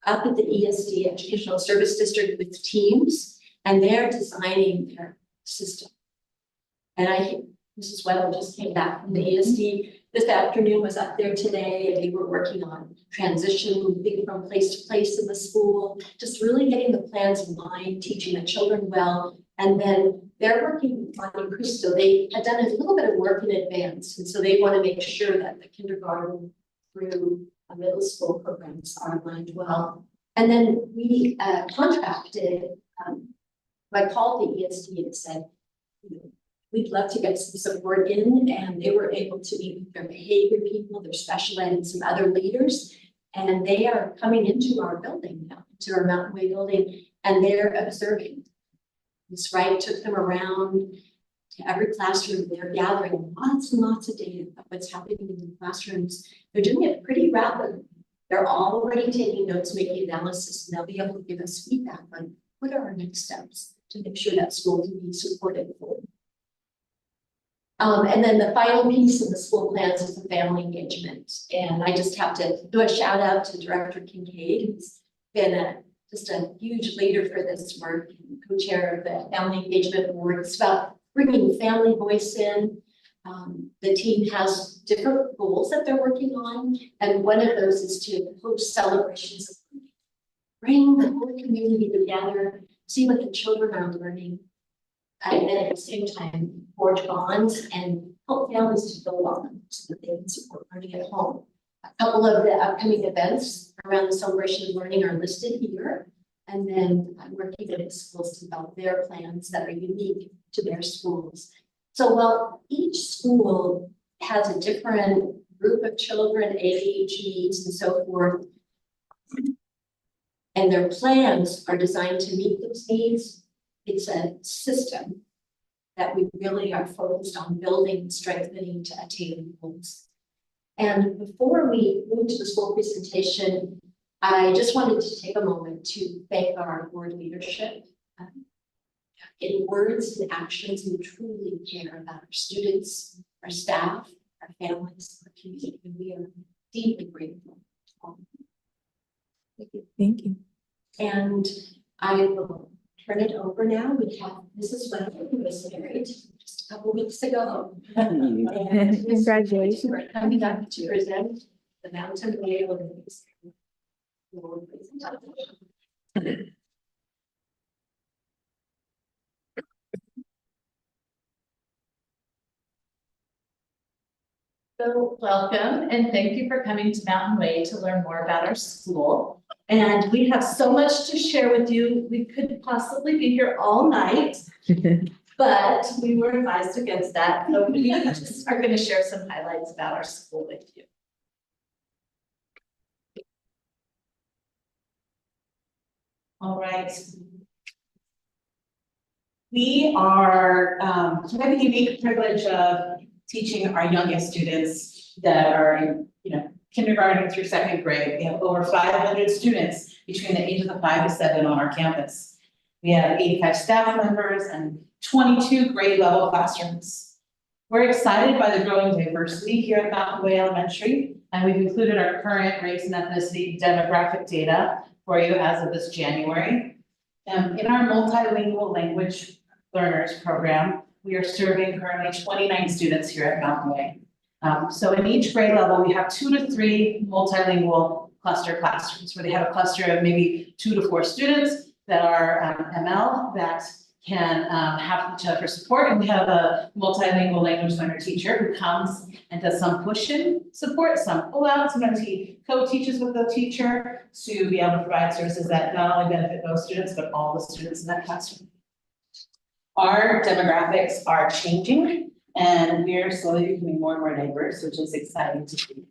up at the ESD, Educational Service District, with teams, and they're designing their system. And Mrs. Weddle just came back from the ESD this afternoon was up there today, and they were working on transition, moving from place to place in the school, just really getting the plans in mind, teaching the children well. And then they're working on Cristo. They had done a little bit of work in advance, and so they want to make sure that the kindergarten through middle school programs are aligned well. And then we contracted, I called the ESD and said, we'd love to get some support in, and they were able to meet with their behavior people, their special ed, and some other leaders. And they are coming into our building now, to our Mountain Way building, and they're observing. Ms. Wright took them around to every classroom. They're gathering lots and lots of data about what's happening in the classrooms. They're doing it pretty rapidly. They're already taking notes, making analysis, and they'll be able to give us feedback on what are our next steps to make sure that school can be supported fully. And then the final piece in the school plans is the family engagement. And I just have to do a shout out to Director Kincaid, who's been just a huge leader for this work, and co-chair of the family engagement board. It's about bringing family voice in. The team has different goals that they're working on, and one of those is to host celebrations of learning. Bring the whole community together, see what the children are learning, and then at the same time forge bonds and help families to build on them so that they can support learning at home. A couple of the upcoming events around the celebration of learning are listed here. And then I'm working with schools to develop their plans that are unique to their schools. So while each school has a different group of children, age, needs, and so forth, and their plans are designed to meet those needs, it's a system that we really are focused on building and strengthening to attain goals. And before we move to the school presentation, I just wanted to take a moment to thank our board leadership. In words and actions, we truly care about our students, our staff, our families, our community, and we are deeply grateful. Thank you. And I will turn it over now. We have Mrs. Weber, who was married just a couple weeks ago. And Congratulations. we're coming up to present the Mountain Way Olympics. So welcome and thank you for coming to Mountain Way to learn more about our school. And we have so much to share with you. We could possibly be here all night, but we were advised against that. So we just are going to share some highlights about our school with you. All right. We are we have the unique privilege of teaching our youngest students that are in, kindergarten through second grade. We have over 500 students between the ages of 5 to 7 on our campus. We have 85 staff members and 22 grade level classrooms. We're excited by the growing diversity here at Mountain Way Elementary, and we've included our current race and ethnicity demographic data for you as of this January. In our multilingual language learners program, we are serving currently 29 students here at Mountain Way. So in each grade level, we have 2 to 3 multilingual cluster classrooms where they have a cluster of maybe 2 to 4 students that are ML that can have each other for support. And we have a multilingual language learner teacher who comes and does some push-in support, some pull-out. Sometimes he co-teaches with the teacher to be able to provide services that not only benefit those students, but all the students in that classroom. Our demographics are changing and we are slowly becoming more and more diverse, which is exciting to see.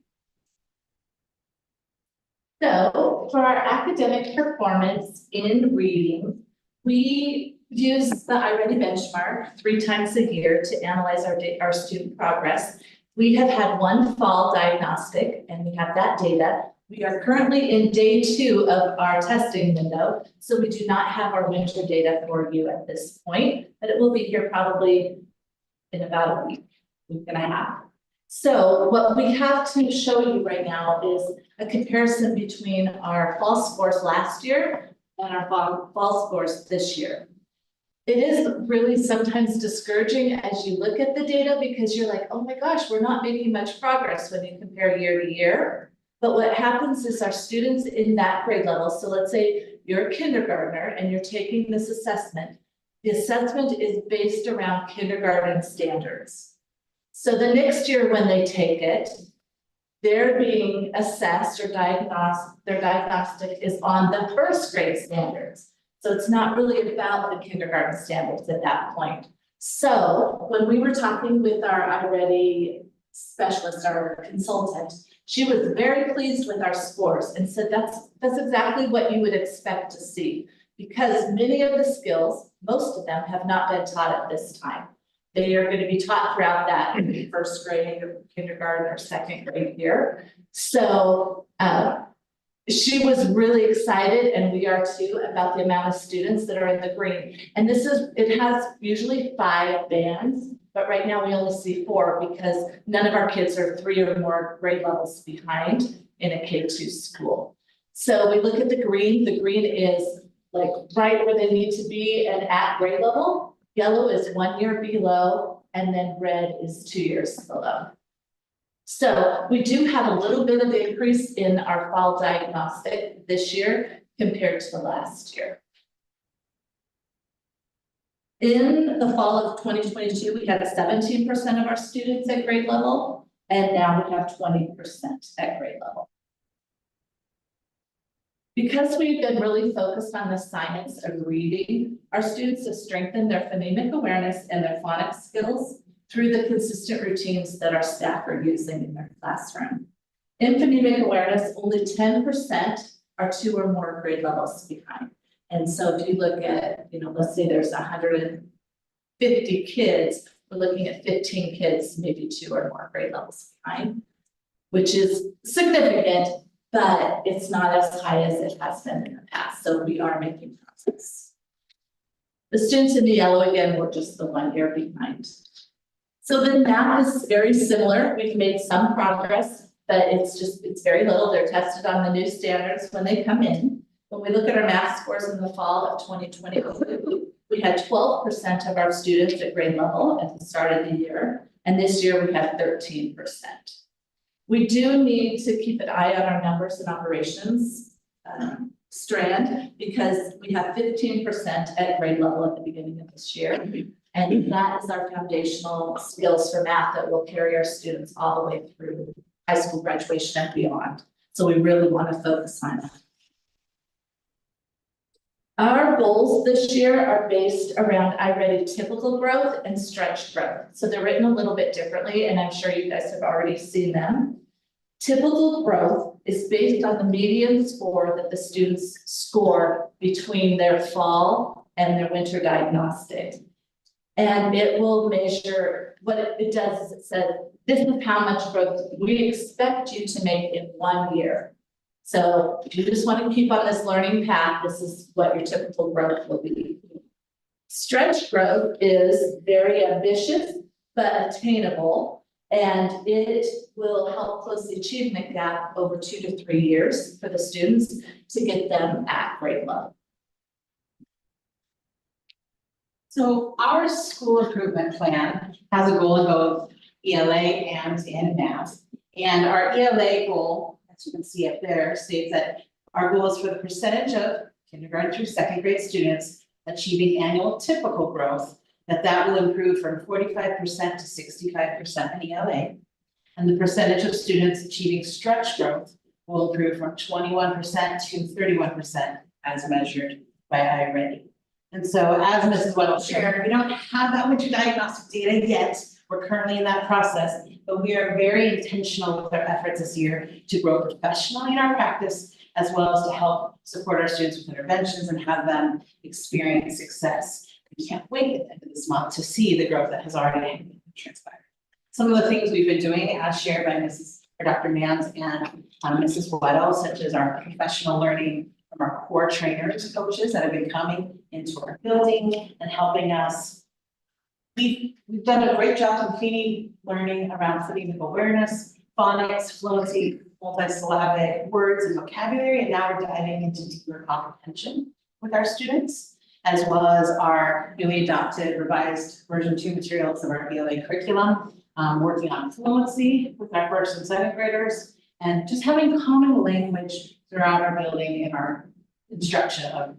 So for our academic performance in reading, we use the iReady benchmark 3 times a year to analyze our student progress. We have had 1 fall diagnostic and we have that data. We are currently in day 2 of our testing window, so we do not have our winter data for you at this point, but it will be here probably in about a week and a half. So what we have to show you right now is a comparison between our fall scores last year and our fall scores this year. it is really sometimes discouraging as you look at the data because you're like, oh my gosh, we're not making much progress when you compare year to year. But what happens is our students in that grade level, so let's say you're a kindergartner and you're taking this assessment. The assessment is based around kindergarten standards. So the next year when they take it, they're being assessed or diagnosed, their diagnostic is on the first grade standards. So it's not really about the kindergarten standards at that point. So when we were talking with our iReady specialist, our consultant, she was very pleased with our scores and said that's exactly what you would expect to see. Because many of the skills, most of them have not been taught at this time. They are going to be taught throughout that first grade or kindergarten or second grade year. So she was really excited, and we are too, about the amount of students that are in the green. And it has usually 5 bands, but right now we only see 4 because none of our kids are 3 or more grade levels behind in a K-2 school. So we look at the green is like right where they need to be and at grade level. Yellow is 1 year below, and then red is 2 years below. So we do have a little bit of increase in our fall diagnostic this year compared to the last year. In the fall of 2022, we had 17% of our students at grade level, and now we have 20% at grade level. Because we've been really focused on the science of reading, our students have strengthened their phonemic awareness and their phonics skills through the consistent routines that our staff are using in their classroom. In phonemic awareness, only 10% are 2 or more grade levels behind. And so if you look at, let's say there's 150 kids, we're looking at 15 kids, maybe 2 or more grade levels behind, which is significant, but it's not as high as it has been in the past. So we are making progress. The students in the yellow, again, were just the 1 year behind. So the math is very similar. We've made some progress, but it's very little. They're tested on the new standards when they come in. When we look at our math scores in the fall of 2022, we had 12% of our students at grade level at the start of the year. And this year we have 13%. We do need to keep an eye on our numbers and operations strand because we have 15% at grade level at the beginning of this year. And that is our foundational skills for math that will carry our students all the way through high school graduation and beyond. So we really want to focus on that. Our goals this year are based around iReady typical growth and stretch growth. So they're written a little bit differently, and I'm sure you guys have already seen them. Typical growth is based on the median score that the students score between their fall and their winter diagnostic. And it will measure, what it does is it says, this is how much growth we expect you to make in 1 year. So if you just want to keep on this learning path, this is what your typical growth will be. Stretch growth is very ambitious, but attainable, and it will help close the achievement gap over 2 to 3 years for the students to get them at grade level. So our school improvement plan has a goal in both ELA and in math. And our ELA goal, as you can see up there, states that our goal is for the percentage of kindergarten through second grade students achieving annual typical growth, that will improve from 45% to 65% in ELA. And the percentage of students achieving stretch growth will improve from 21% to 31% as measured by iReady. And so as Mrs. Weddle shared, we don't have that much diagnostic data yet. We're currently in that process, but we are very intentional with our efforts this year to grow professionally in our practice, as well as to help support our students with interventions and have them experience success. We can't wait at the end of this month to see the growth that has already transpired. Some of the things we've been doing, as shared by Dr. Mans and Mrs. Weddle, such as our professional learning from our core trainers, coaches that have been coming into our building and helping us. We've done a great job completing learning around phonemic awareness, phonics, fluency, multisyllabic words and vocabulary, and now we're diving into deeper comprehension with our students. as well as our newly adopted revised version 2 materials of our ELA curriculum, working on fluency with our first and second graders, and just having common language throughout our building in our instruction of.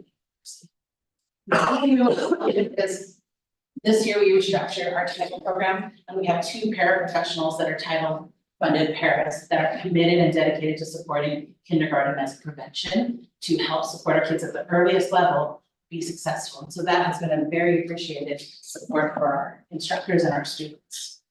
This year we restructured our title program, and we have 2 paraprofessionals that are title funded paras that are committed and dedicated to supporting kindergarten as prevention to help support our kids at the earliest level be successful. And so that has been a very appreciated support for our instructors and our students.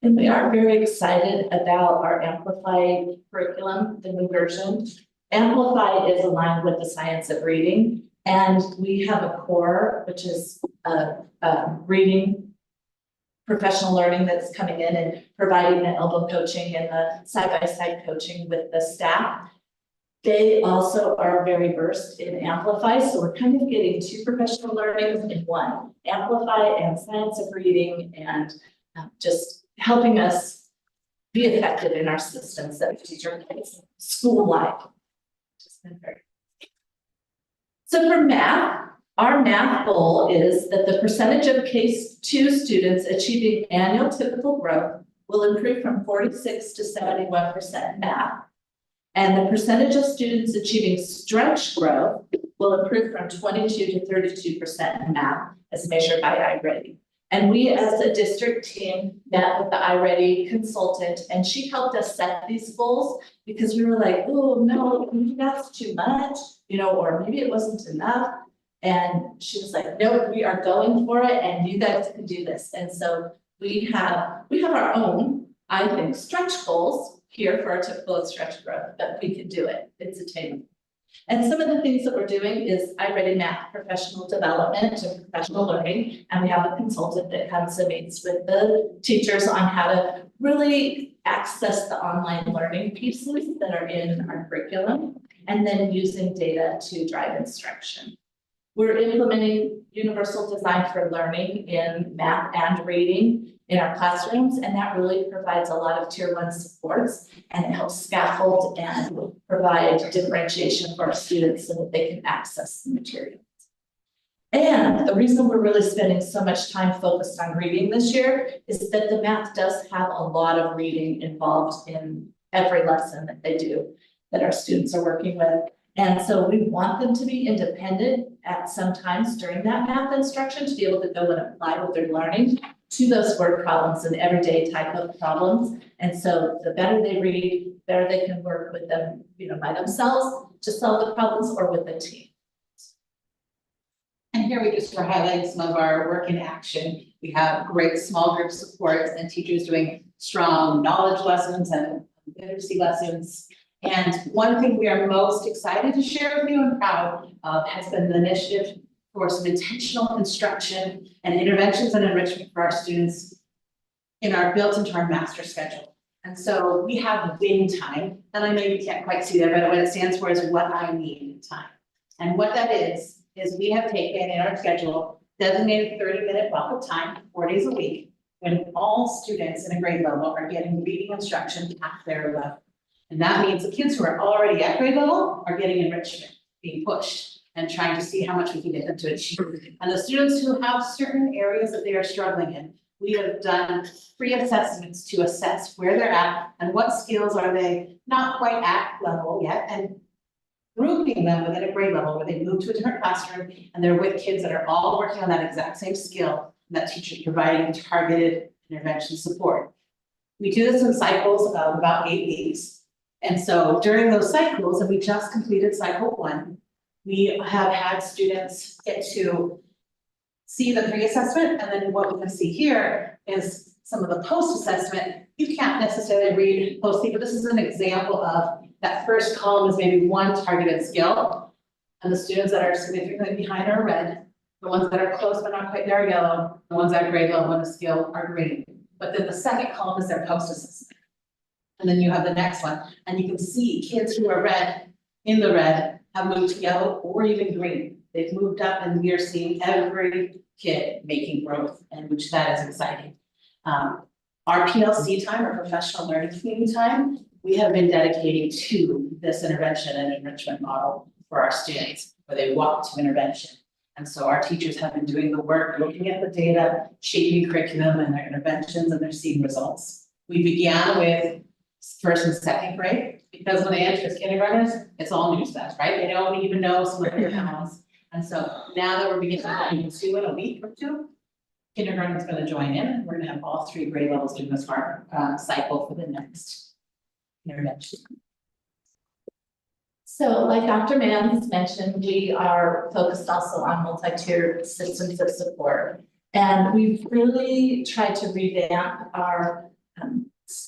And we are very excited about our Amplified curriculum, the new version. Amplify is aligned with the science of reading, and we have a core, which is reading professional learning that's coming in and providing the elbow coaching and the side-by-side coaching with the staff. They also are very versed in Amplify, so we're kind of getting 2 professional learnings in one, Amplify and science of reading, and just helping us be effective in our systems that we teach our kids school-wide. So for math, our math goal is that the percentage of case 2 students achieving annual typical growth will improve from 46 to 71% in math. And the percentage of students achieving stretch growth will improve from 22 to 32% in math as measured by iReady. And we as a district team met with the iReady consultant, and she helped us set these goals because we were like, oh, no, maybe that's too much, you know, or maybe it wasn't enough. And she was like, no, we are going for it, and you guys can do this. And so we have our own, I think, stretch goals here for our typical stretch growth, but we can do it. It's attainable. And some of the things that we're doing is iReady Math professional development and professional learning. And we have a consultant that comes and meets with the teachers on how to really access the online learning pieces that are in our curriculum, and then using data to drive instruction. We're implementing universal design for learning in math and reading in our classrooms, and that really provides a lot of tier 1 supports, and it helps scaffold and provide differentiation for our students so that they can access the materials. And the reason we're really spending so much time focused on reading this year is that the math does have a lot of reading involved in every lesson that they do, that our students are working with. And so we want them to be independent at some times during that math instruction to be able to go and apply what they're learning to those word problems and everyday type of problems. And so the better they read, the better they can work with them, you know, by themselves to solve the problems or with a team. And here we just are highlighting some of our work in action. We have great small group supports and teachers doing strong knowledge lessons and literacy lessons. And one thing we are most excited to share with you and proud of has been the initiative for some intentional instruction and interventions and enrichment for our students built into our master schedule. And so we have win time, and I know you can't quite see there, but what it stands for is what I need time. And what that is we have taken in our schedule designated 30-minute block of time, 4 days a week, when all students in a grade level are getting reading instruction at their level. And that means the kids who are already at grade level are getting enrichment, being pushed and trying to see how much we can get them to achieve. And the students who have certain areas that they are struggling in, we have done free assessments to assess where they're at and what skills are they not quite at level yet, and grouping them within a grade level where they move to a different classroom and they're with kids that are all working on that exact same skill, and that teacher is providing targeted intervention support. We do this in cycles of about 8 weeks. And so during those cycles, and we just completed cycle 1, we have had students get to see the pre-assessment, and then what we can see here is some of the post-assessment. You can't necessarily read post-see, but this is an example of that first column is maybe one targeted skill, and the students that are significantly behind are red. The ones that are close but not quite there are yellow. The ones that are grade level in a skill are green. But then the second column is their post-assessment. And then you have the next one, and you can see kids who are red, in the red, have moved to yellow or even green. They've moved up, and we are seeing every kid making growth, and which that is exciting. Our PLC time, or professional learning community time, we have been dedicating to this intervention and enrichment model for our students, where they walk to intervention. And so our teachers have been doing the work, looking at the data, shaping curriculum and their interventions, and they're seeing results. We began with first and second grade, because when they enter as kindergartners, it's all new stuff, right? They don't even know some of their nouns. And so now that we're beginning to do in a week or two, kindergarten is going to join in. We're going to have all 3 grade levels doing this cycle for the next intervention. So like Dr. Mann mentioned, we are focused also on multi-tiered systems of support. And we've really tried to revamp our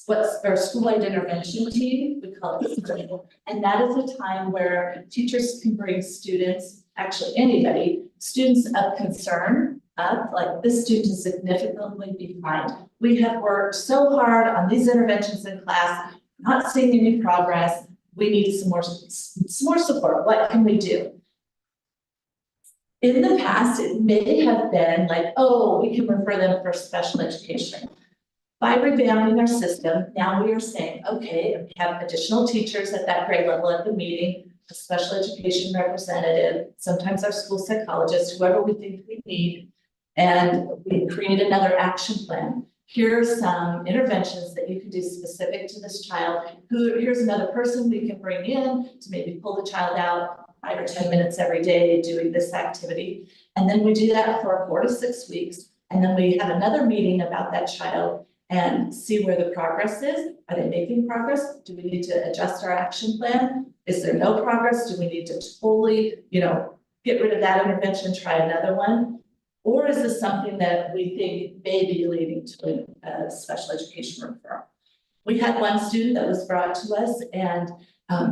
what's our school-wide intervention team, we call it SCRID. And that is a time where teachers can bring students, actually anybody, students of concern up, like this student is significantly behind. We have worked so hard on these interventions in class, not seeing any progress. We need some more support. What can we do? In the past, it may have been like, oh, we can refer them for special education. By revamping our system, now we are saying, okay, we have additional teachers at that grade level at the meeting, a special education representative, sometimes our school psychologist, whoever we think we need, and we create another action plan. Here are some interventions that you can do specific to this child. Here's another person we can bring in to maybe pull the child out 5 or 10 minutes every day doing this activity. And then we do that for 4 to 6 weeks. And then we have another meeting about that child and see where the progress is. Are they making progress? Do we need to adjust our action plan? Is there no progress? Do we need to totally, get rid of that intervention, try another one? Or is this something that we think may be leading to a special education referral? We had one student that was brought to us and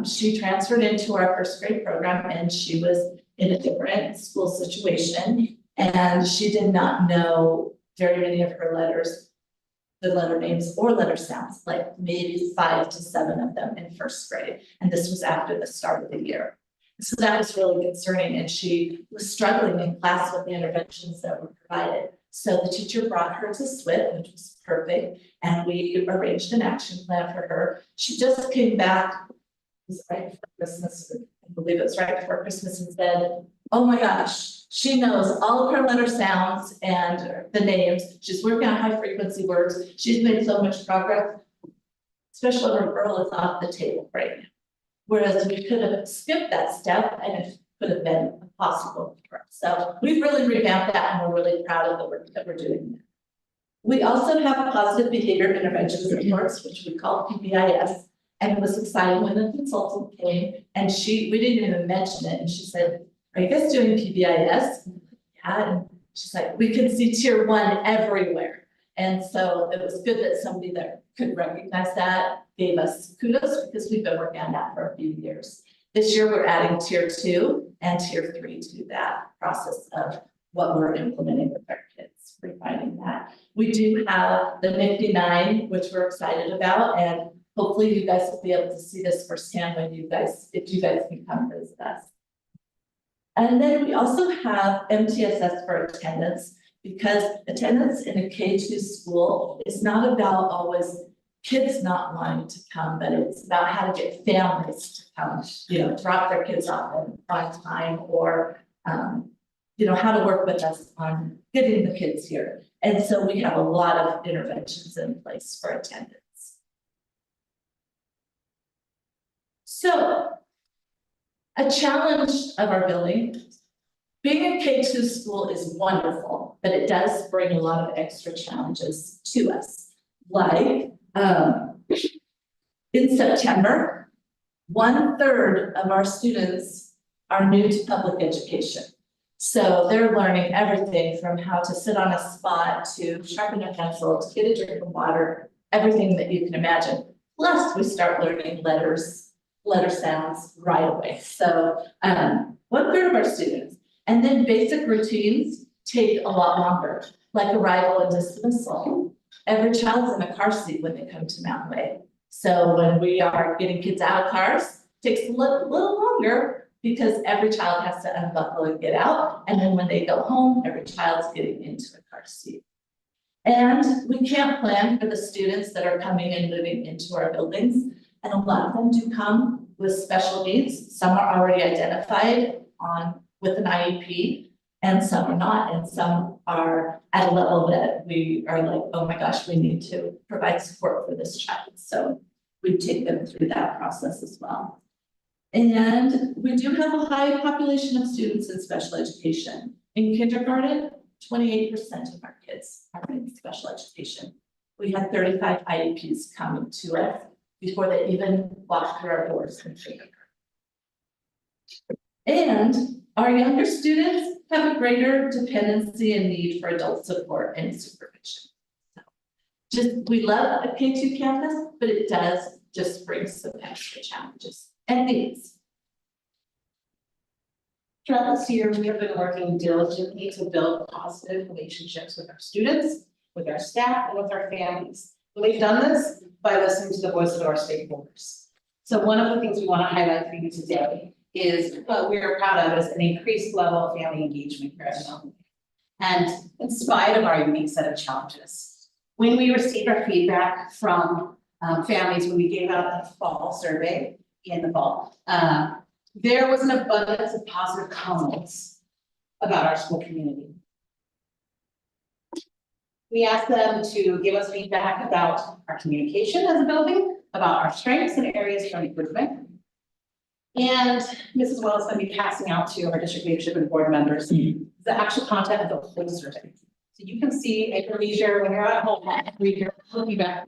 she transferred into our first grade program and she was in a different school situation and she did not know very many of her letters, the letter names or letter sounds, like maybe 5 to 7 of them in first grade. And this was after the start of the year. So that was really concerning and she was struggling in class with the interventions that were provided. So the teacher brought her to SWIT, which was perfect, and we arranged an action plan for her. She just came back, it was right before Christmas, I believe it was right before Christmas, and said, oh my gosh, she knows all of her letter sounds and the names. She's working on high frequency words. She's made so much progress. Special referral is off the table right now. Whereas we could have skipped that step and it could have been possible for us. So we've really revamped that and we're really proud of the work that we're doing. We also have positive behavior interventions reports, which we call PBIS. And it was exciting when the consultant came and we didn't even mention it. And she said, are you guys doing PBIS? Yeah, and she's like, we can see tier 1 everywhere. And so it was good that somebody that could recognize that gave us kudos because we've been working on that for a few years. This year, we're adding tier 2 and tier 3 to that process of what we're implementing with our kids, refining that. We do have the Nifty 9, which we're excited about, and hopefully you guys will be able to see this firsthand when if you guys can come visit us. And then we also have MTSS for attendance, because attendance in a K-2 school is not about always kids not wanting to come, but it's about how to get families to come, drop their kids off on time or, how to work with us on getting the kids here. And so we have a lot of interventions in place for attendance. So a challenge of our building, being a K-2 school is wonderful, but it does bring a lot of extra challenges to us. Like in September, 1/3 of our students are new to public education. So they're learning everything from how to sit on a spot to sharpen a pencil, to get a drink of water, everything that you can imagine. Plus, we start learning letter sounds right away. So 1/3 of our students. And then basic routines take a lot longer, like arrival and dismissal. Every child's in a car seat when they come to Mountain Way. So when we are getting kids out of cars, it takes a little longer because every child has to unbuckle and get out. And then when they go home, every child's getting into a car seat. And we can't plan for the students that are coming and moving into our buildings. And a lot of them do come with special needs. Some are already identified with an IEP. And some are not, and some are at a level that we are like, oh my gosh, we need to provide support for this child. So we take them through that process as well. And we do have a high population of students in special education. In kindergarten, 28% of our kids are in special education. We had 35 IEPs coming to us before they even walked through our doors in kindergarten. And our younger students have a greater dependency and need for adult support and supervision. So we love a K2 campus, but it does just bring some extra challenges and needs. Throughout this year, we have been working diligently to build positive relationships with our students, with our staff, and with our families. And we've done this by listening to the voices of our stakeholders. So one of the things we want to highlight for you today is what we are proud of is an increased level of family engagement here at Mountain Lake. And in spite of our unique set of challenges, when we received our feedback from families, when we gave out a fall survey in the fall, there was an abundance of positive comments about our school community. We asked them to give us feedback about our communication as a building, about our strengths and areas for improvement. And Mrs. Wells is going to be passing out to our district leadership and board members the actual content of the whole survey. So you can see at your leisure when you're at home, read your feedback.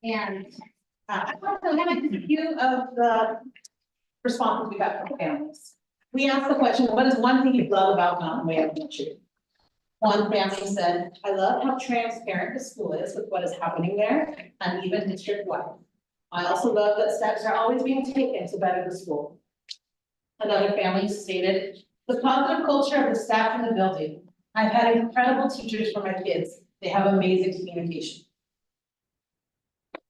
And I want to highlight a few of the responses we got from families. We asked the question, what is one thing you love about Mountain Way Elementary? One family said, I love how transparent the school is with what is happening there and even district-wide. I also love that steps are always being taken to better the school. Another family stated, the positive culture of the staff in the building. I've had incredible teachers for my kids. They have amazing communication.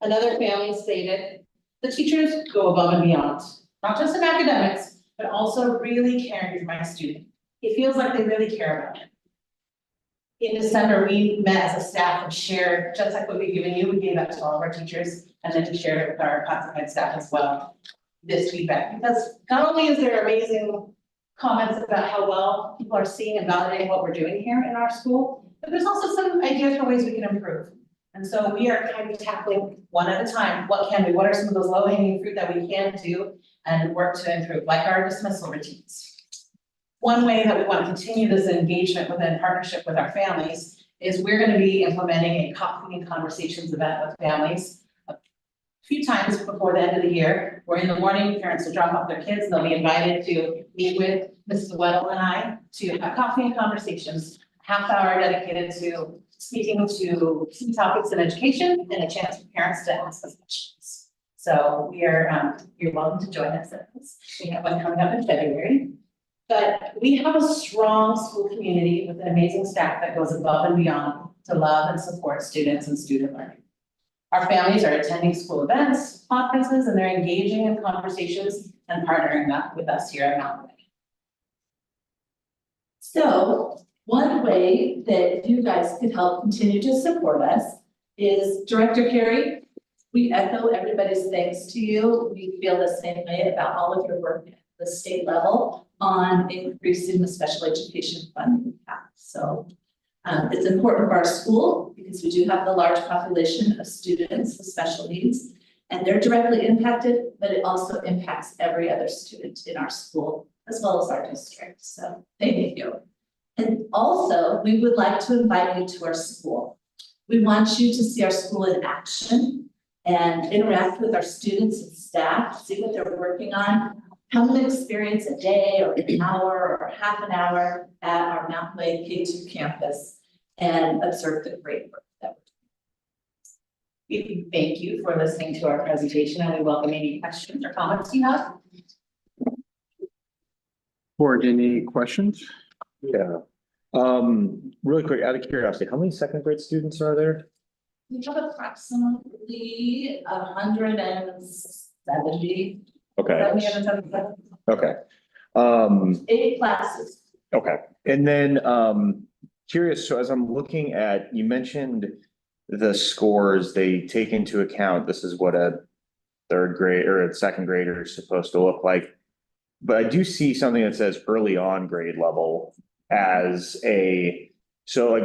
Another family stated, the teachers go above and beyond, not just in academics, but also really caring for my student. It feels like they really care about it. In December, we met as a staff and shared, just like what we've given you, we gave that to all of our teachers, and then we shared it with our classified staff as well, this feedback. Because not only is there amazing comments about how well people are seeing and validating what we're doing here in our school, but there's also some ideas for ways we can improve. And so we are kind of tackling one at a time. What are some of those low hanging fruit that we can do and work to improve, like our dismissal routines. One way that we want to continue this engagement within partnership with our families is we're going to be implementing a coffee and conversations event with families a few times before the end of the year, where in the morning, parents will drop off their kids, they'll be invited to meet with Mrs. Weddle and I to have coffee and conversations, half hour dedicated to speaking to key topics in education and a chance for parents to ask us questions. So we are, you're welcome to join us at this. We have one coming up in February. But we have a strong school community with an amazing staff that goes above and beyond to love and support students and student learning. Our families are attending school events, conferences, and they're engaging in conversations and partnering with us here at Mountain Lake. So one way that you guys can help continue to support us is Director Carey. We echo everybody's thanks to you. We feel the same way about all of your work at the state level on increasing the special education funding we have. So it's important for our school because we do have the large population of students with special needs and they're directly impacted, but it also impacts every other student in our school as well as our district. So thank you. And also we would like to invite you to our school. We want you to see our school in action and interact with our students and staff, see what they're working on. Come and experience a day or an hour or half an hour at our Mountain Lake K2 campus and observe the great work that we're doing. We thank you for listening to our presentation and we welcome any questions or comments you have. Board, any questions? Yeah. Really quick, out of curiosity, how many second grade students are there? We have approximately 170. Okay. Okay. 8 classes. Okay. And then, curious, so as I'm looking at, you mentioned the scores, they take into account, this is what a third grade or a second grader is supposed to look like. but I do see something that says early on grade level as so like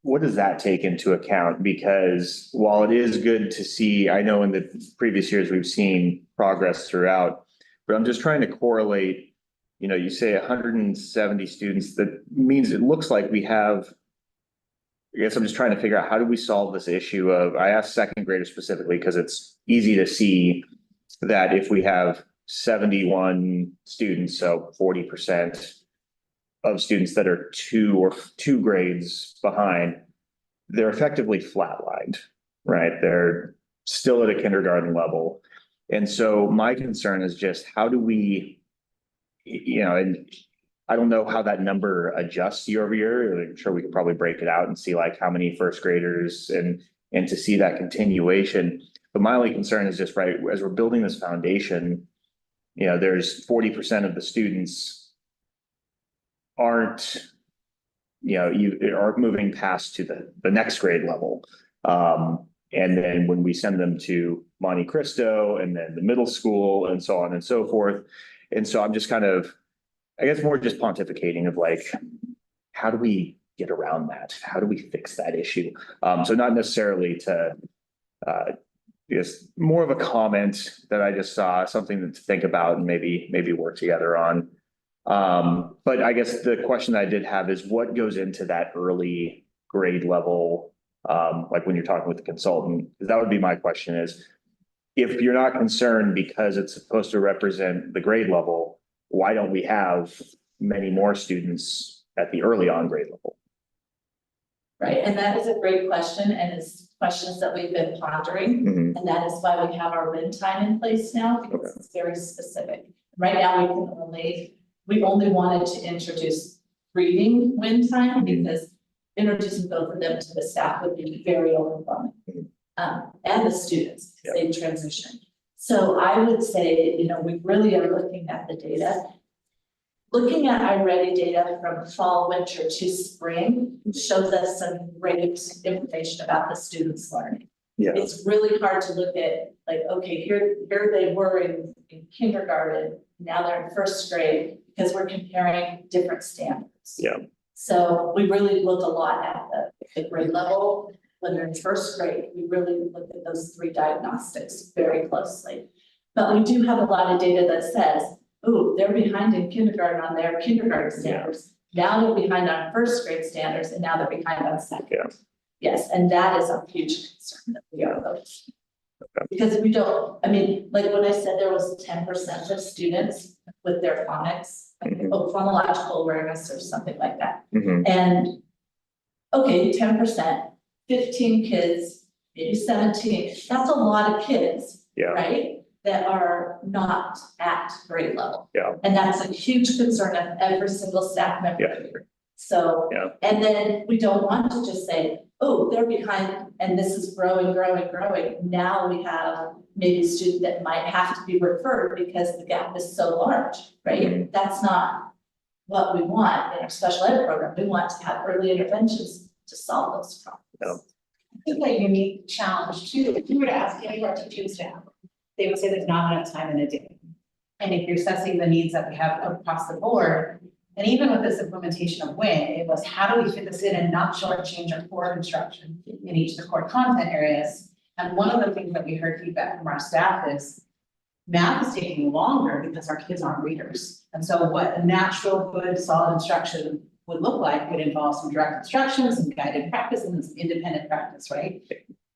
what does that take into account? Because while it is good to see, I know in the previous years we've seen progress throughout, but I'm just trying to correlate, you say 170 students, that means it looks like we have, I guess I'm just trying to figure out how do we solve this issue of, I asked second graders specifically because it's easy to see that if we have 71 students, so 40% of students that are two grades behind, they're effectively flatlined, right? They're still at a kindergarten level. And so my concern is just how do we, and I don't know how that number adjusts year over year. I'm sure we could probably break it out and see like how many first graders and to see that continuation. But my only concern is just, right, as we're building this foundation, there's 40% of the students aren't moving past to the next grade level. And then when we send them to Monte Cristo and then the middle school and so on and so forth. And so I'm just kind of, I guess more just pontificating of like, how do we get around that? How do we fix that issue? So not necessarily to, just more of a comment that I just saw, something to think about and maybe work together on. But I guess the question I did have is what goes into that early grade level, like when you're talking with the consultant, because that would be my question is, if you're not concerned because it's supposed to represent the grade level, why don't we have many more students at the early on grade level? Right, and that is a great question, and it's questions that we've been pondering. Mhm. And that is why we have our win time in place now, because it's very specific. Right now, we only wanted to introduce reading win time because introducing both of them to the staff would be very overwhelming. And the students, as they transition. So I would say, we really are looking at the data. Looking at iReady data from fall, winter to spring shows us some great information about the students' learning. Yeah. It's really hard to look at like, okay, here they were in kindergarten, now they're in first grade, because we're comparing different standards. Yeah. So we really look a lot at the grade level. When they're in first grade, we really look at those three diagnostics very closely. But we do have a lot of data that says, oh, they're behind in kindergarten on their kindergarten standards. Now they're behind on first grade standards, and now they're behind on second. Yeah. Yes, and that is a huge concern that we are noticing. Because we don't, like when I said there was 10% of students with their phonics, phonological awareness or something like that. Mhm. And okay, 10%, 15 kids, maybe 17, that's a lot of kids, Yeah. right? That are not at grade level. Yeah. And that's a huge concern of every single staff member. Yeah. So, Yeah. and then we don't want to just say, oh, they're behind and this is growing. Now we have maybe a student that might have to be referred because the gap is so large, right? Mhm. That's not what we want in our special ed program. We want to have early interventions to solve those problems. I think a unique challenge too, if you were to ask any of our teaching staff, they would say there's not enough time in a day. And if you're assessing the needs that we have across the board, and even with this implementation of WIN, it was how do we fit this in and not shortchange our core instruction in each of the core content areas? And one of the things that we heard feedback from our staff is math is taking longer because our kids aren't readers. And so what a natural, good, solid instruction would look like would involve some direct instruction, some guided practice, and some independent practice, right?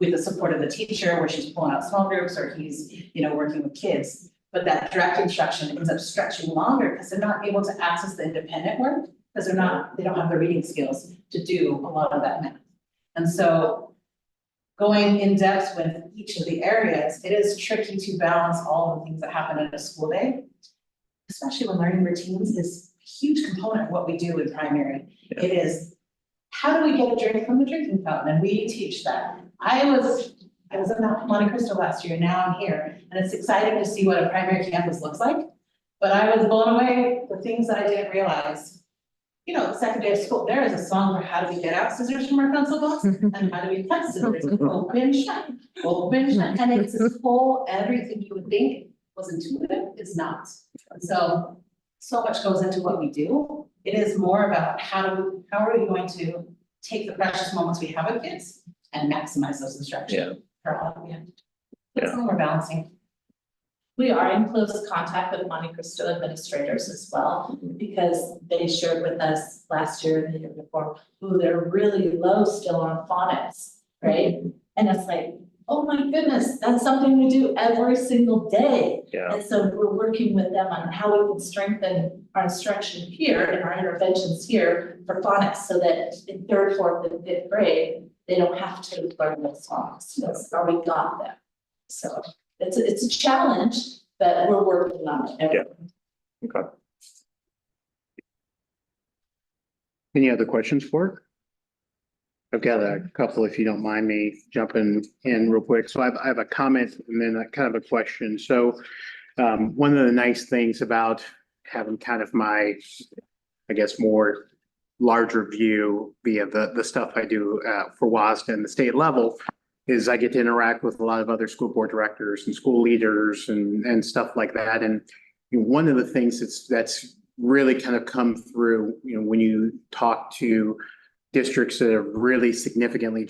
With the support of the teacher, where she's pulling out small groups or he's, working with kids. But that direct instruction ends up stretching longer because they're not able to access the independent work because they don't have the reading skills to do a lot of that math. And so going in depth with each of the areas, it is tricky to balance all the things that happen in a school day, especially when learning routines is a huge component of what we do in primary. Yeah. It is, how do we get a drink from the drinking fountain? And we teach that. I was in Monte Cristo last year, now I'm here, and it's exciting to see what a primary campus looks like. But I was blown away with things that I didn't realize. The second day of school, there is a song for how do we get out scissors from our pencil box and how do we cut scissors, open, shut, and it's this whole everything you would think was intuitive is not. So much goes into what we do. It is more about how are we going to take the precious moments we have with kids and maximize those instructions for all of you. That's what we're balancing. We are in close contact with Monte Cristo administrators as well, because they shared with us last year and the year before, ooh, they're really low still on phonics, right? And it's like, oh my goodness, that's something we do every single day. Yeah. And so we're working with them on how we can strengthen our instruction here and our interventions here for phonics, so that in third, fourth, and fifth grade, they don't have to learn those songs. That's how we got them. So it's a challenge, but we're working on it. Okay. Any other questions for her? I've got a couple, if you don't mind me jumping in real quick. So I have a comment and then a kind of a question. So one of the nice things about having kind of my, I guess, more larger view via the stuff I do for WASD and the state level is I get to interact with a lot of other school board directors and school leaders and stuff like that. And one of the things that's really kind of come through, when you talk to districts that have really significantly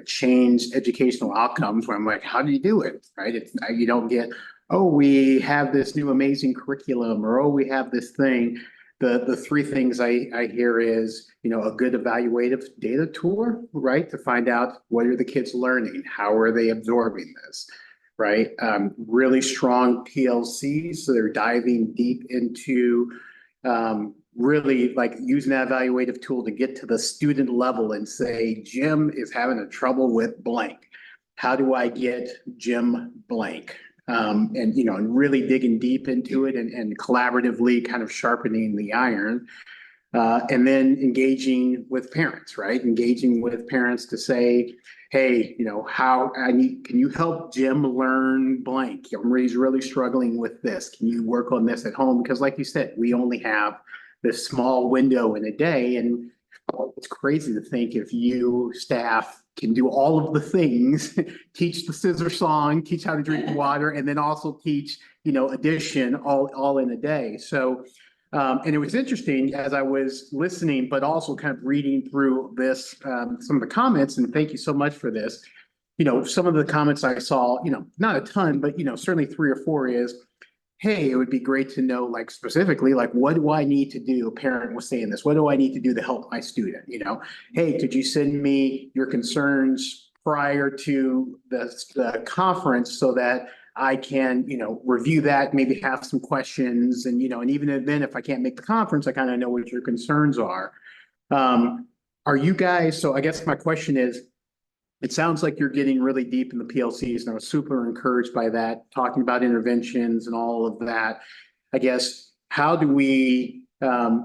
changed educational outcomes, where I'm like, how do you do it? Right? You don't get, oh, we have this new amazing curriculum, or oh, we have this thing. The three things I hear is, a good evaluative data tour, right? To find out what are the kids learning? How are they absorbing this, right? Really strong PLCs, so they're diving deep into really like using that evaluative tool to get to the student level and say, Jim is having a trouble with blank. How do I get Jim blank? And really digging deep into it and collaboratively kind of sharpening the iron. And then engaging with parents, right? Engaging with parents to say, hey, can you help Jim learn blank? He's really struggling with this. Can you work on this at home? Because like you said, we only have this small window in a day. And it's crazy to think if you staff can do all of the things, teach the scissor song, teach how to drink water, and then also teach, addition all in a day. So, and it was interesting as I was listening, but also kind of reading through this, some of the comments, and thank you so much for this. Some of the comments I saw, not a ton, but, certainly 3 or 4 is, hey, it would be great to know, like, specifically, like, what do I need to do? A parent was saying this. What do I need to do to help my student? Hey, could you send me your concerns prior to the conference so that I can, review that, maybe have some questions, and, and even then, if I can't make the conference, I kind of know what your concerns are. Are you guys, so I guess my question is, it sounds like you're getting really deep in the PLCs, and I was super encouraged by that, talking about interventions and all of that. I guess, how do we,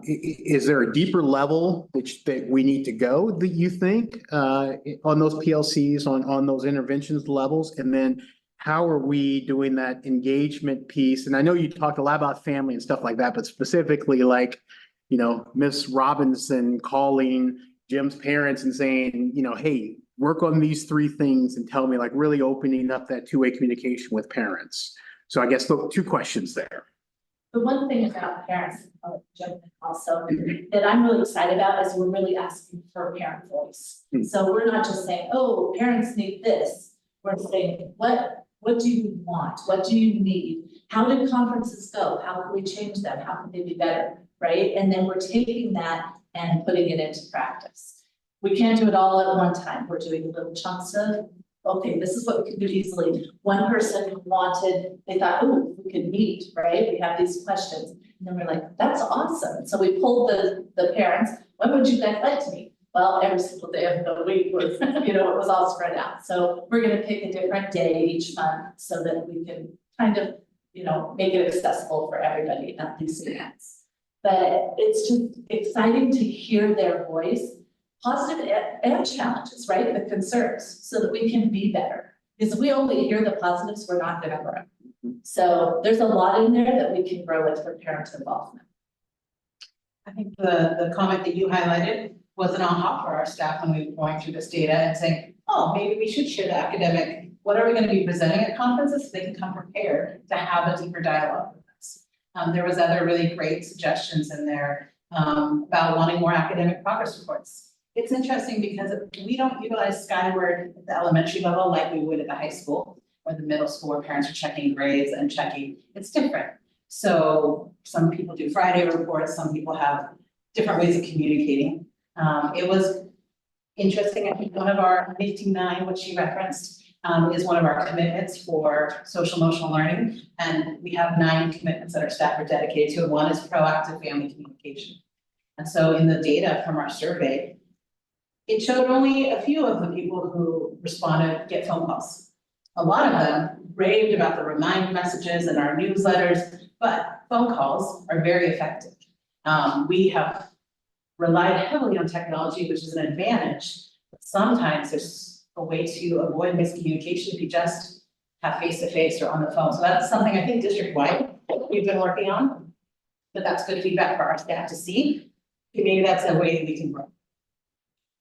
is there a deeper level that we need to go, that you think, on those PLCs, on those interventions levels? And then how are we doing that engagement piece? And I know you talked a lot about family and stuff like that, but specifically like, Miss Robinson calling Jim's parents and saying, hey, work on these 3 things and tell me, like, really opening up that two-way communication with parents. So I guess the 2 questions there. The one thing about parents, also, that I'm really excited about is we're really asking for parent voice. So we're not just saying, oh, parents need this. We're saying, what do you want? What do you need? How did conferences go? How can we change them? How can they be better, right? And then we're taking that and putting it into practice. We can't do it all at one time. We're doing little chunks of, okay, this is what we can do easily. One person they thought, oh, we could meet, right? We have these questions. And then we're like, that's awesome. So we pulled the parents, when would you guys like to meet? Well, every single day of the week was, it was all spread out. So we're gonna pick a different day each month so that we can kind of, make it accessible for everybody at these events. But it's just exciting to hear their voice. Positive and challenges, right? The concerns, so that we can be better. Because if we only hear the positives, we're not going to grow. So there's a lot in there that we can grow with for parent involvement. I think the comment that you highlighted was an aha for our staff when we were going through this data and saying, oh, maybe we should share the academic what are we gonna be presenting at conferences, so they can come prepared to have a deeper dialogue with us. There was other really great suggestions in there, about wanting more academic progress reports. It's interesting because we don't utilize Skyward at the elementary level like we would at the high school or the middle school where parents are checking grades and checking, it's different. So some people do Friday reports, some people have different ways of communicating. It was interesting, I think one of our 18-9, which she referenced, is one of our commitments for social emotional learning. And we have 9 commitments that our staff are dedicated to. One is proactive family communication. And so in the data from our survey, it showed only a few of the people who responded get phone calls. A lot of them raved about the remind messages and our newsletters, but phone calls are very effective. We have relied heavily on technology, which is an advantage. But sometimes there's a way to avoid miscommunication if you just have face-to-face or on the phone. So that's something I think district-wide we've been working on. But that's good feedback for our staff to see. Maybe that's a way we can grow.